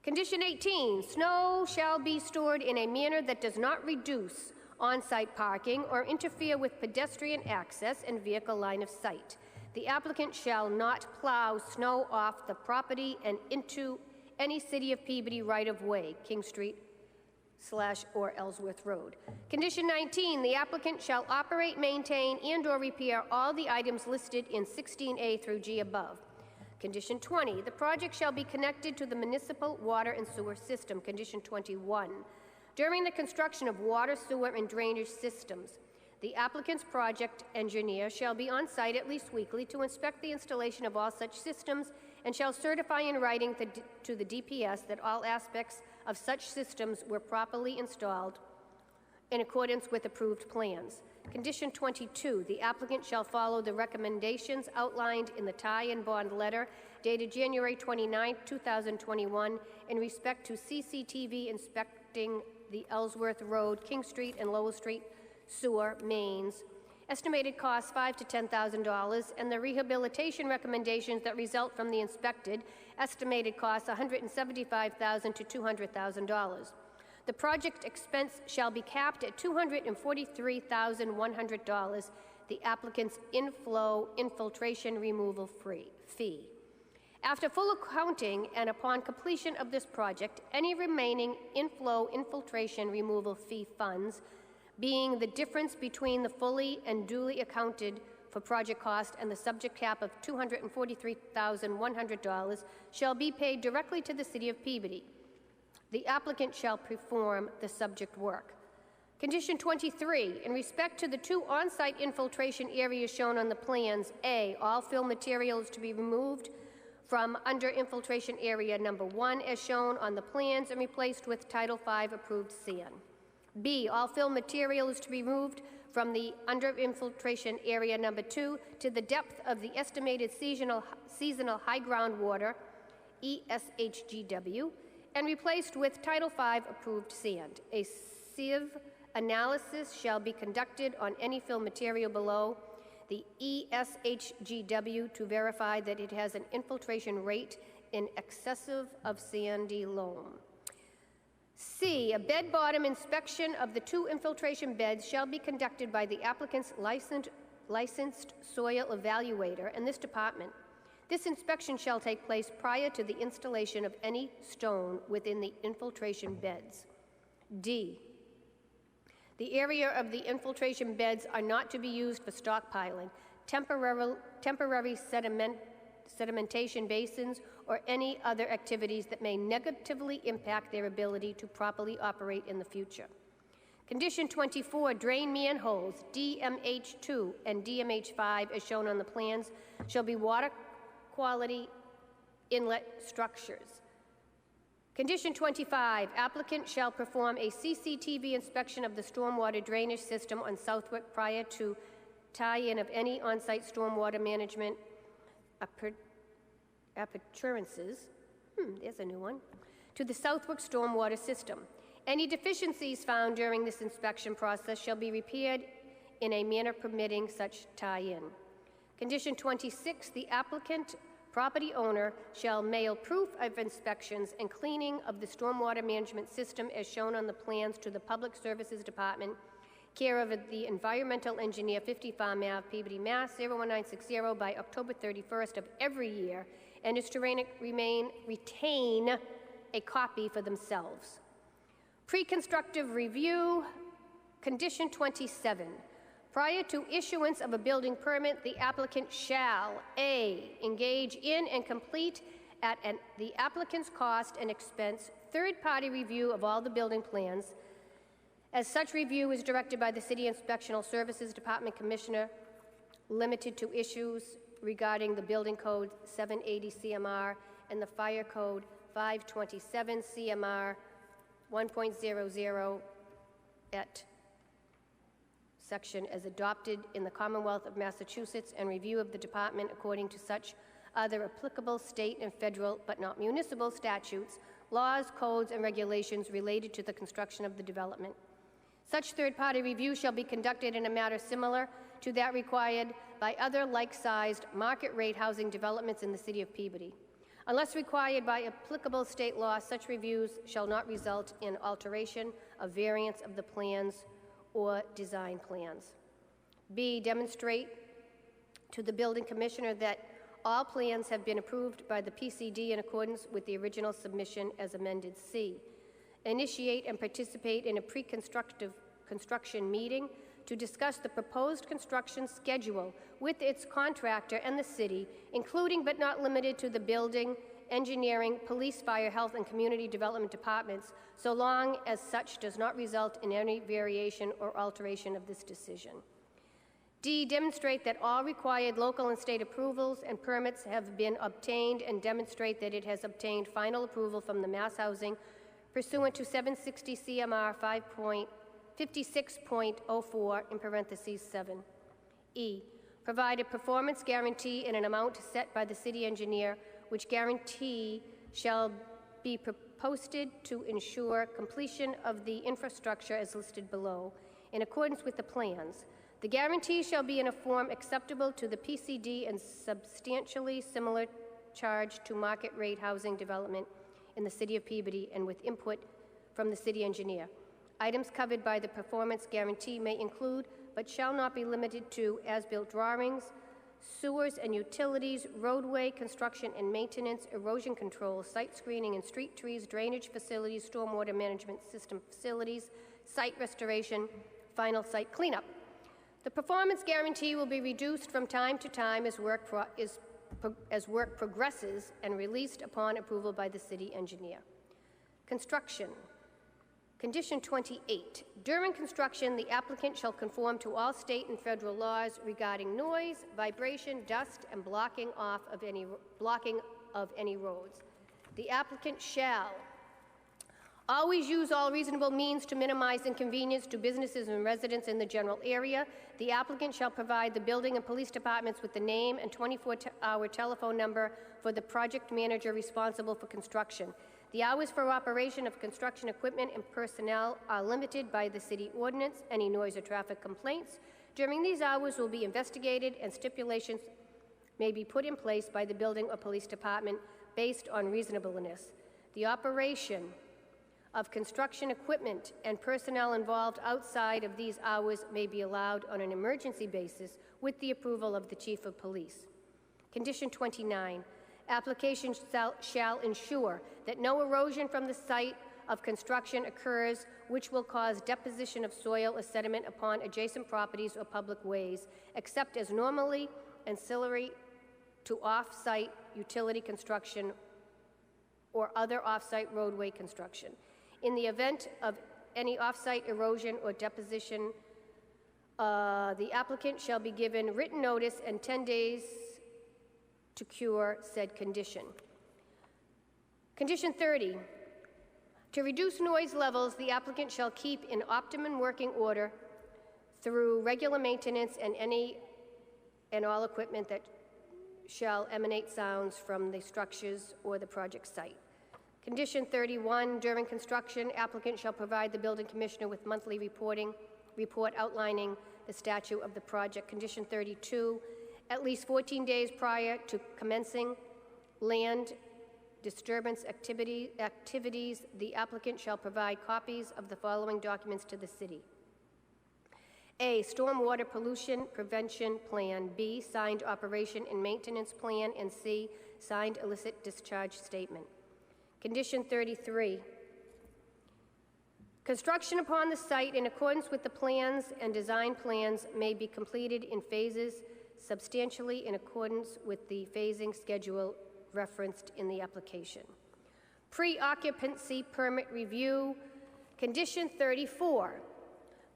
Condition 18, snow shall be stored in a manner that does not reduce on-site parking or interfere with pedestrian access and vehicle line of sight. The applicant shall not plow snow off the property and into any City of Peabody right-of-way, King Street / or Ellsworth Road. Condition 19, the applicant shall operate, maintain, and/or repair all the items listed in 16A through G above. Condition 20, the project shall be connected to the municipal water and sewer system. Condition 21, during the construction of water, sewer, and drainage systems, the applicant's project engineer shall be on site at least weekly to inspect the installation of all such systems and shall certify in writing to the DPS that all aspects of such systems were properly installed in accordance with approved plans. Condition 22, the applicant shall follow the recommendations outlined in the tie-in bond letter dated January 29, 2021, in respect to CCTV inspecting the Ellsworth Road, King Street, and Lowell Street sewer mains. Estimated cost $5,000 to $10,000, and the rehabilitation recommendations that result from the inspected estimated cost $175,000 to $200,000. The project expense shall be capped at $243,100, the applicant's infiltration removal fee. After full accounting and upon completion of this project, any remaining inflow infiltration removal fee funds, being the difference between the fully and duly accounted for project cost and the subject cap of $243,100, shall be paid directly to the City of Peabody. The applicant shall perform the subject work. Condition 23, in respect to the 2 on-site infiltration areas shown on the plans, A, all fill material is to be removed from under infiltration area number 1 as shown on the plans and replaced with Title V approved sand. B, all fill material is to be removed from the under infiltration area number 2 to the depth of the estimated seasonal high groundwater, ESHGW, and replaced with Title V approved sand. A sieve analysis shall be conducted on any fill material below the ESHGW to verify that it has an infiltration rate in excessive of sandy loam. C, a bed bottom inspection of the 2 infiltration beds shall be conducted by the applicant's licensed soil evaluator in this department. This inspection shall take place prior to the installation of any stone within the infiltration beds. D, the area of the infiltration beds are not to be used for stockpiling, temporary sedimentation basins, or any other activities that may negatively impact their ability to properly operate in the future. Condition 24, drain manholes, DMH2 and DMH5, as shown on the plans, shall be water quality inlet structures. Condition 25, applicant shall perform a CCTV inspection of the stormwater drainage system on Southwick prior to tie-in of any on-site stormwater management appurtenances, there's a new one, to the Southwick stormwater system. Any deficiencies found during this inspection process shall be repaired in a manner permitting such tie-in. Condition 26, the applicant property owner shall mail proof of inspections and cleaning of the stormwater management system as shown on the plans to the Public Services Department, care of the environmental engineer, 50 Farm Ave, Peabody, Mass. 01960 by October 31st of every year, and is to retain a copy for themselves. Pre-constructive review, condition 27. Prior to issuance of a building permit, the applicant shall, A, engage in and complete at the applicant's cost and expense third-party review of all the building plans, as such review is directed by the City Inspectional Services Department Commissioner, limited to issues regarding the Building Code 780 CMR and the Fire Code 527 CMR 1.00 at section as adopted in the Commonwealth of Massachusetts, and review of the department according to such other applicable state and federal, but not municipal statutes, laws, codes, and regulations related to the construction of the development. Such third-party review shall be conducted in a manner similar to that required by other like-sized market-rate housing developments in the City of Peabody. Unless required by applicable state law, such reviews shall not result in alteration of variance of the plans or design plans. B, demonstrate to the building commissioner that all plans have been approved by the PCD in accordance with the original submission as amended. C, initiate and participate in a pre-constructive construction meeting to discuss the proposed construction schedule with its contractor and the city, including but not limited to the building, engineering, police, fire, health, and community development departments, so long as such does not result in any variation or alteration of this decision. D, demonstrate that all required local and state approvals and permits have been obtained, and demonstrate that it has obtained final approval from the Mass Housing pursuant to 760 CMR 5.56.04 in parentheses 7. E, provide a performance guarantee in an amount set by the city engineer, which guarantee shall be posted to ensure completion of the infrastructure as listed below, in accordance with the plans. The guarantee shall be in a form acceptable to the PCD and substantially similar charge to market-rate housing development in the City of Peabody, and with input from the city engineer. Items covered by the performance guarantee may include, but shall not be limited to, as-built drawings, sewers and utilities, roadway construction and maintenance, erosion control, site screening and street trees, drainage facilities, stormwater management system facilities, site restoration, final site cleanup. The performance guarantee will be reduced from time to time as work progresses and released upon approval by the city engineer. Construction. Condition 28. During construction, the applicant shall conform to all state and federal laws regarding noise, vibration, dust, and blocking of any roads. The applicant shall always use all reasonable means to minimize inconvenience to businesses and residents in the general area. The applicant shall provide the building and police departments with the name and 24-hour telephone number for the project manager responsible for construction. The hours for operation of construction equipment and personnel are limited by the city ordinance. Any noise or traffic complaints during these hours will be investigated, and stipulations may be put in place by the building or police department based on reasonableness. The operation of construction equipment and personnel involved outside of these hours may be allowed on an emergency basis with the approval of the chief of police. Condition 29. Application shall ensure that no erosion from the site of construction occurs which will cause deposition of soil or sediment upon adjacent properties or public ways, except as normally ancillary to off-site utility construction or other off-site roadway construction. In the event of any off-site erosion or deposition, the applicant shall be given written notice and 10 days to cure said condition. Condition 30. To reduce noise levels, the applicant shall keep in optimum working order through regular maintenance and any and all equipment that shall emanate sounds from the structures or the project site. Condition 31, during construction, applicant shall provide the building commissioner with monthly report outlining the status of the project. Condition 32, at least 14 days prior to commencing land disturbance activities, the applicant shall provide copies of the following documents to the city. A, stormwater pollution prevention plan. B, signed operation and maintenance plan. And C, signed illicit discharge statement. Condition 33. Construction upon the site in accordance with the plans and design plans may be completed in phases substantially in accordance with the phasing schedule referenced in the application. Pre-occupancy permit review. Condition 34.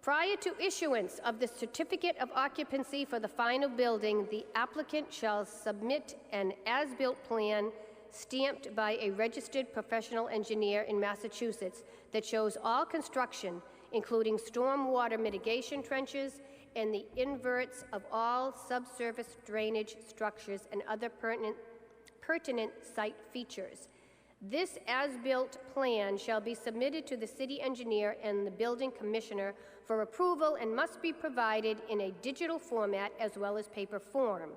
Prior to issuance of the certificate of occupancy for the final building, the applicant shall submit an as-built plan stamped by a registered professional engineer in Massachusetts that shows all construction, including stormwater mitigation trenches and the inverts of all subsurface drainage structures and other pertinent site features. This as-built plan shall be submitted to the city engineer and the building commissioner for approval and must be provided in a digital format as well as paper form.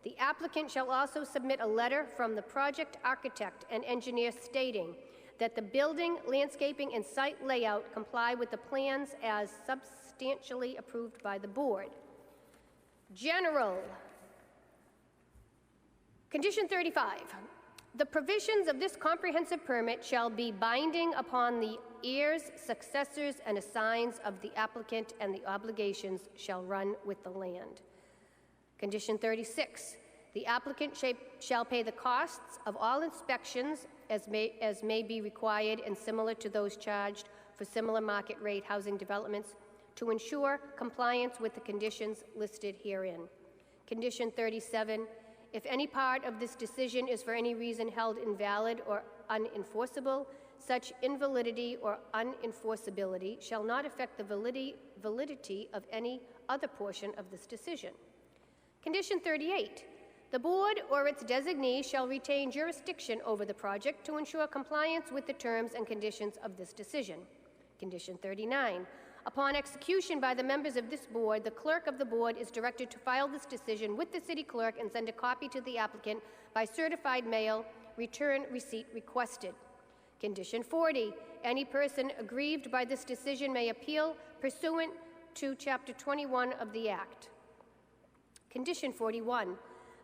The applicant shall also submit a letter from the project architect and engineer stating that the building, landscaping, and site layout comply with the plans as substantially approved by the board. General. Condition 35. The provisions of this comprehensive permit shall be binding upon the heirs, successors, and assigns of the applicant, and the obligations shall run with the land. Condition 36. The applicant shall pay the costs of all inspections as may be required and similar to those charged for similar market rate housing developments to ensure compliance with the conditions listed herein. Condition 37. If any part of this decision is for any reason held invalid or unenforceable, such invalidity or unenforceability shall not affect the validity of any other portion of this decision. Condition 38. The board or its designee shall retain jurisdiction over the project to ensure compliance with the terms and conditions of this decision. Condition 39. Upon execution by the members of this board, the clerk of the board is directed to file this decision with the city clerk and send a copy to the applicant by certified mail, return receipt requested. Condition 40. Any person aggrieved by this decision may appeal pursuant to Chapter 21 of the Act. Condition 41.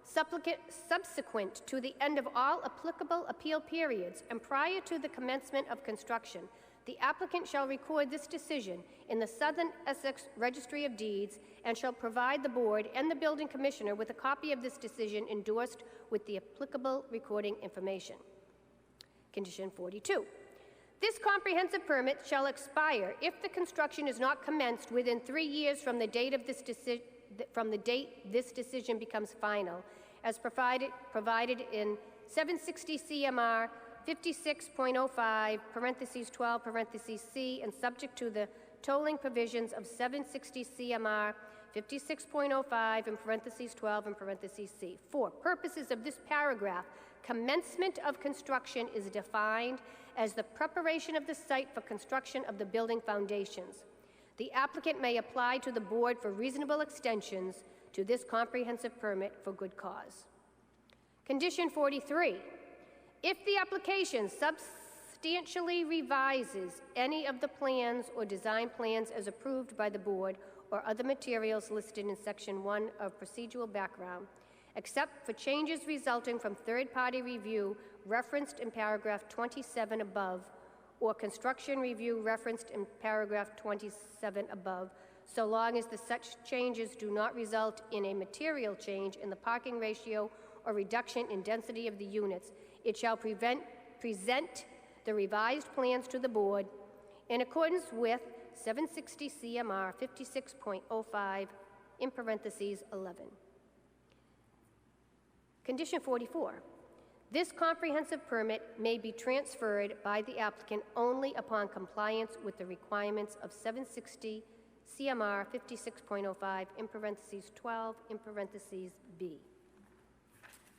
subsequent to the end of all applicable appeal periods and prior to the commencement of construction, the applicant shall record this decision in the Southern Essex Registry of Deeds and shall provide the board and the building commissioner with a copy of this decision endorsed with the applicable recording information. Condition 42. This comprehensive permit shall expire if the construction is not commenced within 3 years from the date of this decision becomes final, as provided in 760 CMR 56.05 parentheses 12 parentheses C, and subject to the tolling provisions of 760 CMR 56.05 in parentheses 12 and parentheses C. For purposes of this paragraph, commencement of construction is defined as the preparation of the site for construction of the building foundations. The applicant may apply to the board for reasonable extensions to this comprehensive permit for good cause. Condition 43. If the application substantially revises any of the plans or design plans as approved by the board or other materials listed in Section 1 of Procedural Background, except for changes resulting from third-party review referenced in paragraph 27 above, or construction review referenced in paragraph 27 above, so long as the such changes do not result in a material change in the parking ratio or reduction in density of the units, it shall present the revised plans to the board in accordance with 760 CMR 56.05 in parentheses 11. Condition 44. This comprehensive permit may be transferred by the applicant only upon compliance with the requirements of 760 CMR 56.05 in parentheses 12 in parentheses B.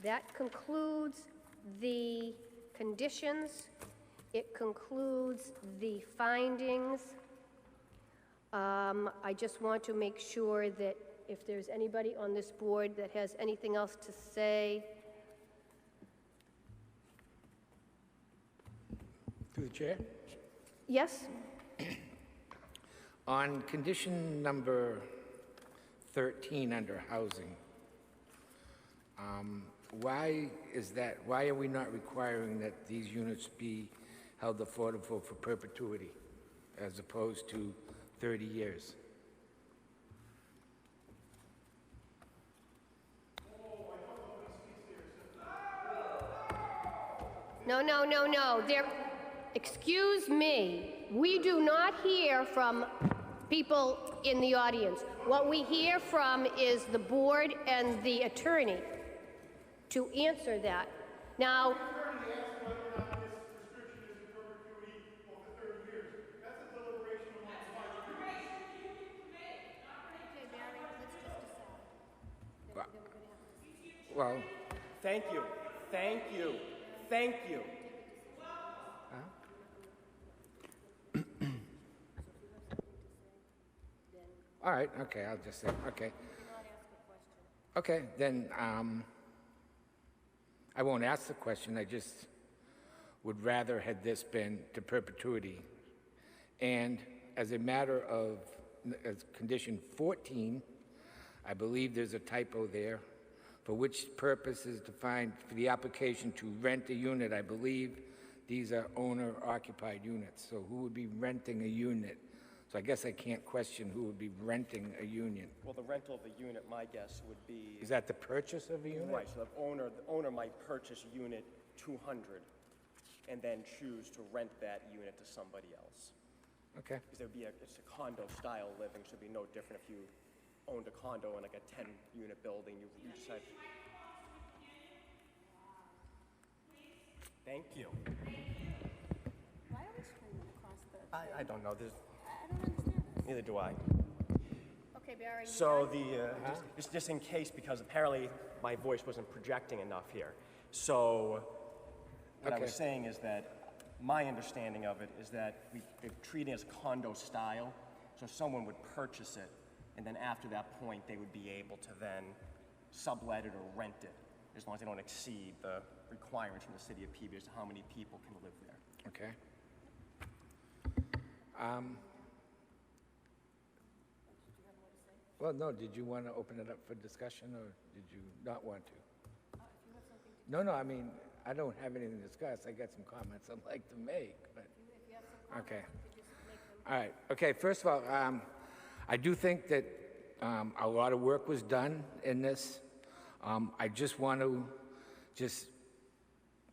That concludes the conditions. It concludes the findings. I just want to make sure that if there's anybody on this board that has anything else to say. Through the chair. Yes? On condition number 13 under housing, why is that? Why are we not requiring that these units be held affordable for perpetuity as opposed to 30 years? No. Excuse me. We do not hear from people in the audience. What we hear from is the board and the attorney to answer that. Now, Well, Thank you. all right, okay, I'll just say, okay. Okay, then I won't ask the question, I just would rather had this been to perpetuity. And as a matter of, as condition 14, I believe there's a typo there, for which purpose is defined for the application to rent a unit. I believe these are owner-occupied units, so who would be renting a unit? So I guess I can't question who would be renting a unit. Well, the rental of the unit, my guess would be... Is that the purchase of a unit? Right, so the owner might purchase unit 200 and then choose to rent that unit to somebody else. Okay. Because it's a condo-style living, so it'd be no different if you owned a condo in like a 10-unit building. You decide... Thank you. Why are we screaming across the... I don't know. I don't understand this. Neither do I. okay, Barry. So just in case, because apparently my voice wasn't projecting enough here. So what I was saying is that my understanding of it is that we're treating it as condo style. So someone would purchase it, and then after that point, they would be able to then sublet it or rent it, as long as they don't exceed the requirements from the city of Peabody as to how many people can live there. Okay. Well, no, did you want to open it up for discussion, or did you not want to? No, I mean, I don't have anything to discuss. I got some comments I'd like to make, but, okay. All right, okay, first of all, I do think that a lot of work was done in this. I just want to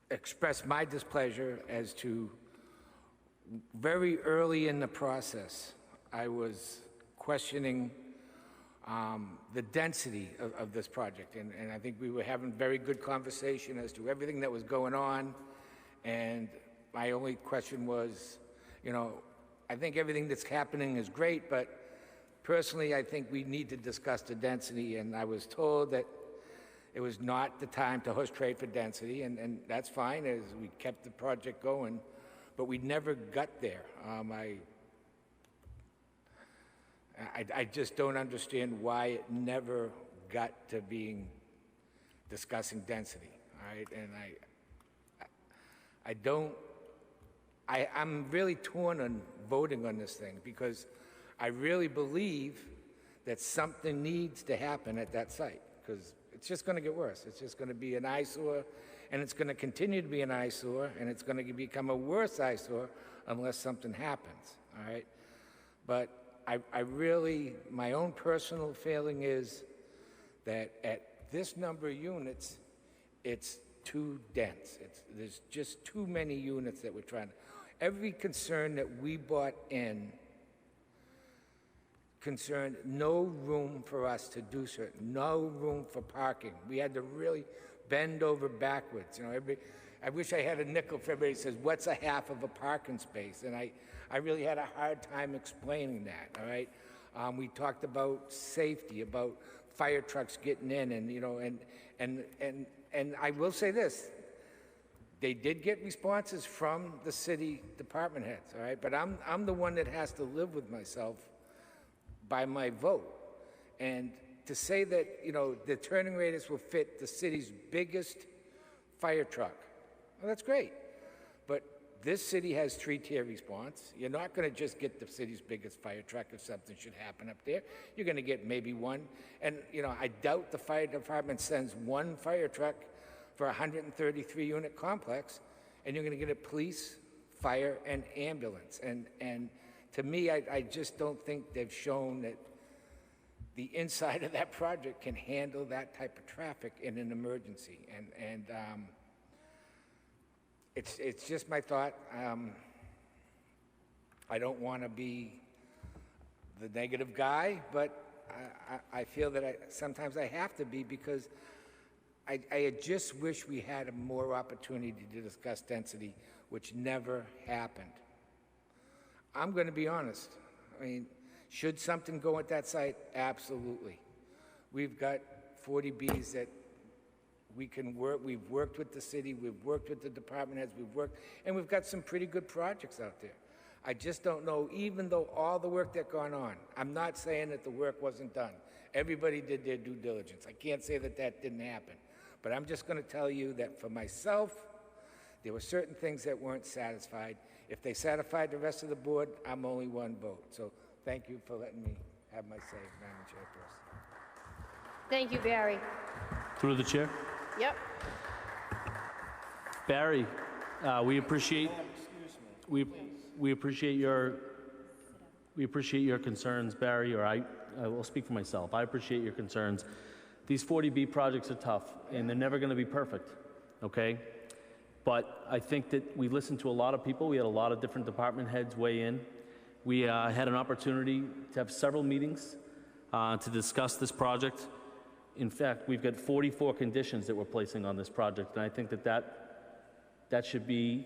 express my displeasure as to very early in the process, I was questioning the density of this project, and I think we were having very good conversation as to everything that was going on, and my only question was, you know, I think everything that's happening is great, but personally I think we need to discuss the density, and I was told that it was not the time to horse trade for density, and that's fine, as we kept the project going, but we never got there. I just don't understand why it never got to being discussing density, all right? And I'm really torn on voting on this thing because I really believe that something needs to happen at that site because it's just going to get worse. It's just going to be an eyesore, and it's going to continue to be an eyesore, and it's going to become a worse eyesore unless something happens, all right? But I really, my own personal feeling is that at this number of units, it's too dense. There's just too many units that we're trying to. Every concern that we brought in concerned no room for us to do certain, no room for parking. We had to really bend over backwards. You know, I wish I had a nickel for everybody who says, what's a half of a parking space? And I really had a hard time explaining that, all right? We talked about safety, about fire trucks getting in, and, you know, and I will say this, they did get responses from the city department heads, all right? But I'm the one that has to live with myself by my vote. And to say that, you know, the turning radius will fit the city's biggest fire truck, well, that's great. But this city has three-tier response. You're not going to just get the city's biggest fire truck if something should happen up there. You're going to get maybe one. And, you know, I doubt the fire department sends one fire truck for a 133-unit complex, and you're going to get a police, fire, and ambulance. And to me, I just don't think they've shown that the inside of that project can handle that type of traffic in an emergency. And it's just my thought. I don't want to be the negative guy, but I feel that sometimes I have to be because I just wish we had more opportunity to discuss density, which never happened. I'm going to be honest. I mean, should something go at that site? Absolutely. We've got 40Bs that we can work. We've worked with the city. We've worked with the department heads. And we've got some pretty good projects out there. I just don't know, even though all the work that's gone on, I'm not saying that the work wasn't done. Everybody did their due diligence. I can't say that that didn't happen. But I'm just going to tell you that for myself, there were certain things that weren't satisfied. If they satisfied the rest of the board, I'm only one vote. So thank you for letting me have my say, Madam Chairperson. Thank you, Barry. Through the chair. Yep. Barry, we appreciate your concerns, Barry, or I will speak for myself. I appreciate your concerns. These 40B projects are tough, and they're never going to be perfect, okay? But I think that we listened to a lot of people. We had a lot of different department heads weigh in. We had an opportunity to have several meetings to discuss this project. In fact, we've got 44 conditions that we're placing on this project, and I think that should be,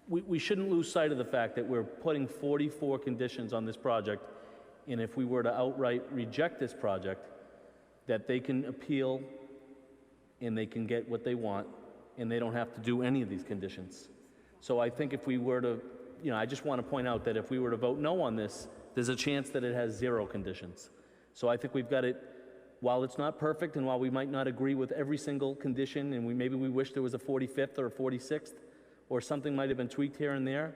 we shouldn't lose sight of the fact that we're putting 44 conditions on this project, and if we were to outright reject this project, that they can appeal and they can get what they want, and they don't have to do any of these conditions. So I think if we were to, you know, I just want to point out that if we were to vote no on this, there's a chance that it has 0 conditions. So I think we've got it, while it's not perfect and while we might not agree with every single condition, and maybe we wish there was a 45th or a 46th, or something might have been tweaked here and there,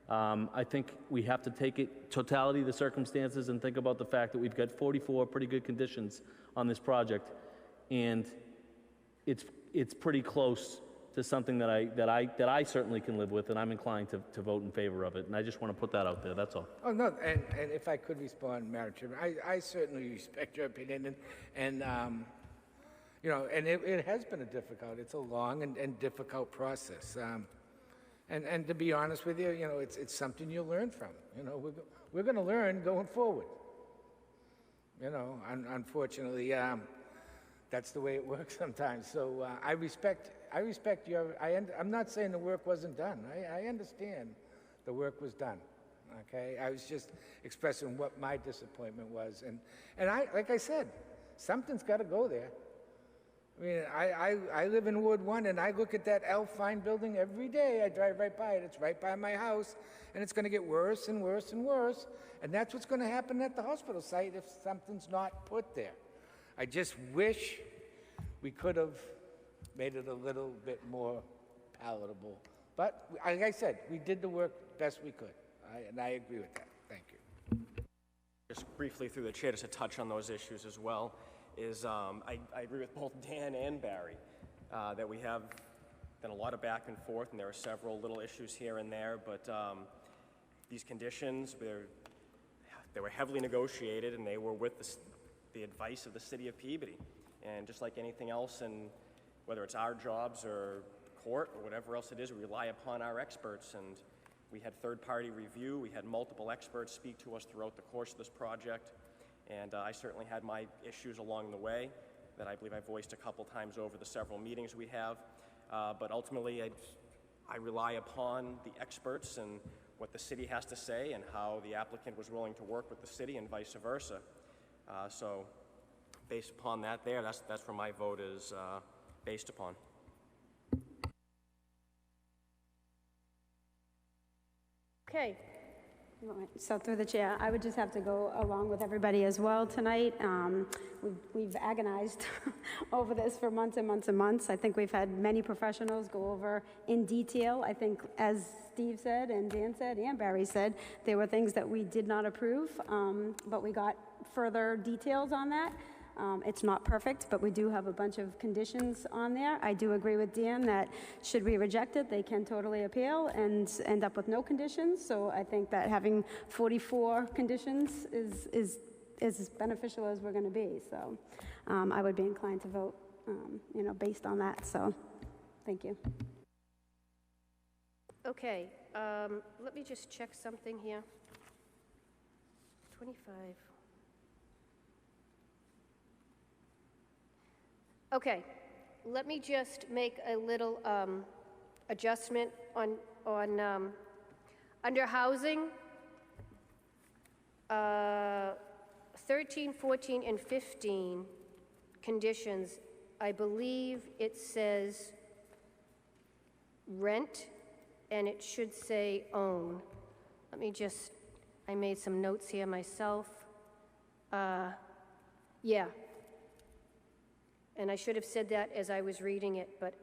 I think we have to take it, totality of the circumstances, and think about the fact that we've got 44 pretty good conditions on this project. And it's pretty close to something that I certainly can live with, and I'm inclined to vote in favor of it. And I just want to put that out there, that's all. Oh, no, and if I could respond, Madam Chairman, I certainly respect your opinion, and you know, and it has been it's a long and difficult process. And to be honest with you, you know, it's something you learn from. You know, we're going to learn going forward. You know, unfortunately, that's the way it works sometimes. So I respect your. I'm not saying the work wasn't done. I understand the work was done. Okay, I was just expressing what my disappointment was, and like I said, something's got to go there. I mean, I live in Ward 1, and I look at that L. Fine building every day. I drive right by it. It's right by my house, and it's going to get worse and worse and worse. And that's what's going to happen at the hospital site if something's not put there. I just wish we could have made it a little bit more palatable. But like I said, we did the work best we could, and I agree with that. Thank you. Just briefly through the chair, just to touch on those issues as well, is I agree with both Dan and Barry that we have done a lot of back and forth, and there are several little issues here and there, but these conditions, they were heavily negotiated, and they were with the advice of the city of Peabody. And just like anything else, and whether it's our jobs or court or whatever else it is, we rely upon our experts, and we had third-party review. We had multiple experts speak to us throughout the course of this project. And I certainly had my issues along the way that I believe I voiced a couple times over the several meetings we have. But ultimately, I rely upon the experts and what the city has to say and how the applicant was willing to work with the city and vice versa. So based upon that that's where my vote is based upon. Okay. So through the chair, I would just have to go along with everybody as well tonight. We've agonized over this for months and months and months. I think we've had many professionals go over in detail. I think as Steve said and Dan said and Barry said, there were things that we did not approve, but we got further details on that. It's not perfect, but we do have a bunch of conditions on there. I do agree with Dan that should we reject it, they can totally appeal and end up with no conditions. So I think that having 44 conditions is as beneficial as we're going to be. So I would be inclined to vote, based on that. So thank you. Okay, let me just check something here. 25. Okay, let me just make a little adjustment on under housing, 13, 14, and 15 conditions. I believe it says rent, and it should say own. Let me just, I made some notes here myself. Yeah. And I should have said that as I was reading it, but,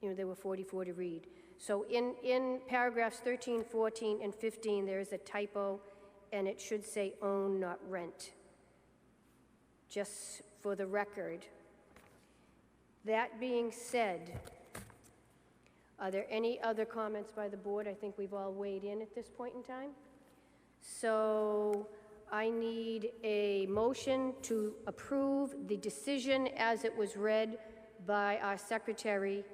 there were 44 to read. So in paragraphs 13, 14, and 15, there is a typo, and it should say own, not rent. Just for the record. That being said, are there any other comments by the board? I think we've all weighed in at this point in time. So I need a motion to approve the decision as it was read by our secretary.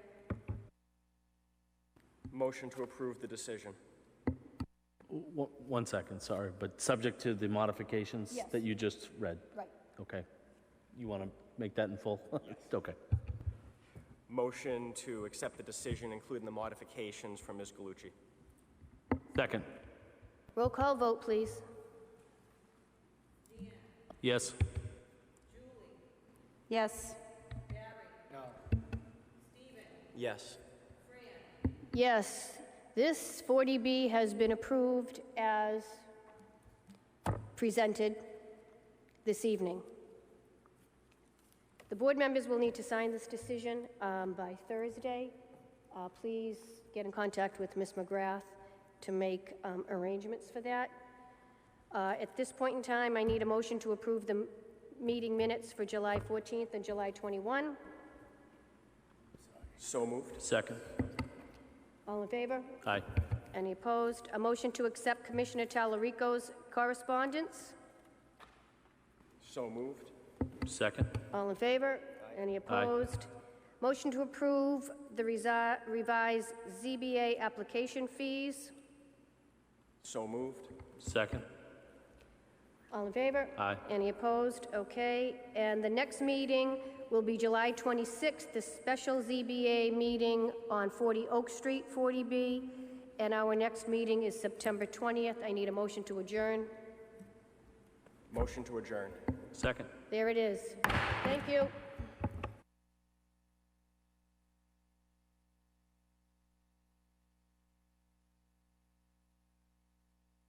Motion to approve the decision. 1 second, sorry, but subject to the modifications Yes. that you just read? Right. Okay. You want to make that in full? Okay. Motion to accept the decision, including the modifications from Ms. Gallucci. Second. Roll call vote, please. Yes. Yes. Yes. Yes, this 40B has been approved as presented this evening. The board members will need to sign this decision by Thursday. Please get in contact with Ms. McGrath to make arrangements for that. At this point in time, I need a motion to approve the meeting minutes for July 14th and July 21. So moved. Second. All in favor? Aye. Any opposed? A motion to accept Commissioner Talarico's correspondence. So moved. Second. All in favor? Any opposed? Motion to approve the revised ZBA application fees. So moved. Second. All in favor? Aye. Any opposed? Okay. And the next meeting will be July 26th, the special ZBA meeting on 40 Oak Street, 40B. And our next meeting is September 20th. I need a motion to adjourn. Motion to adjourn. Second. There it is. Thank you.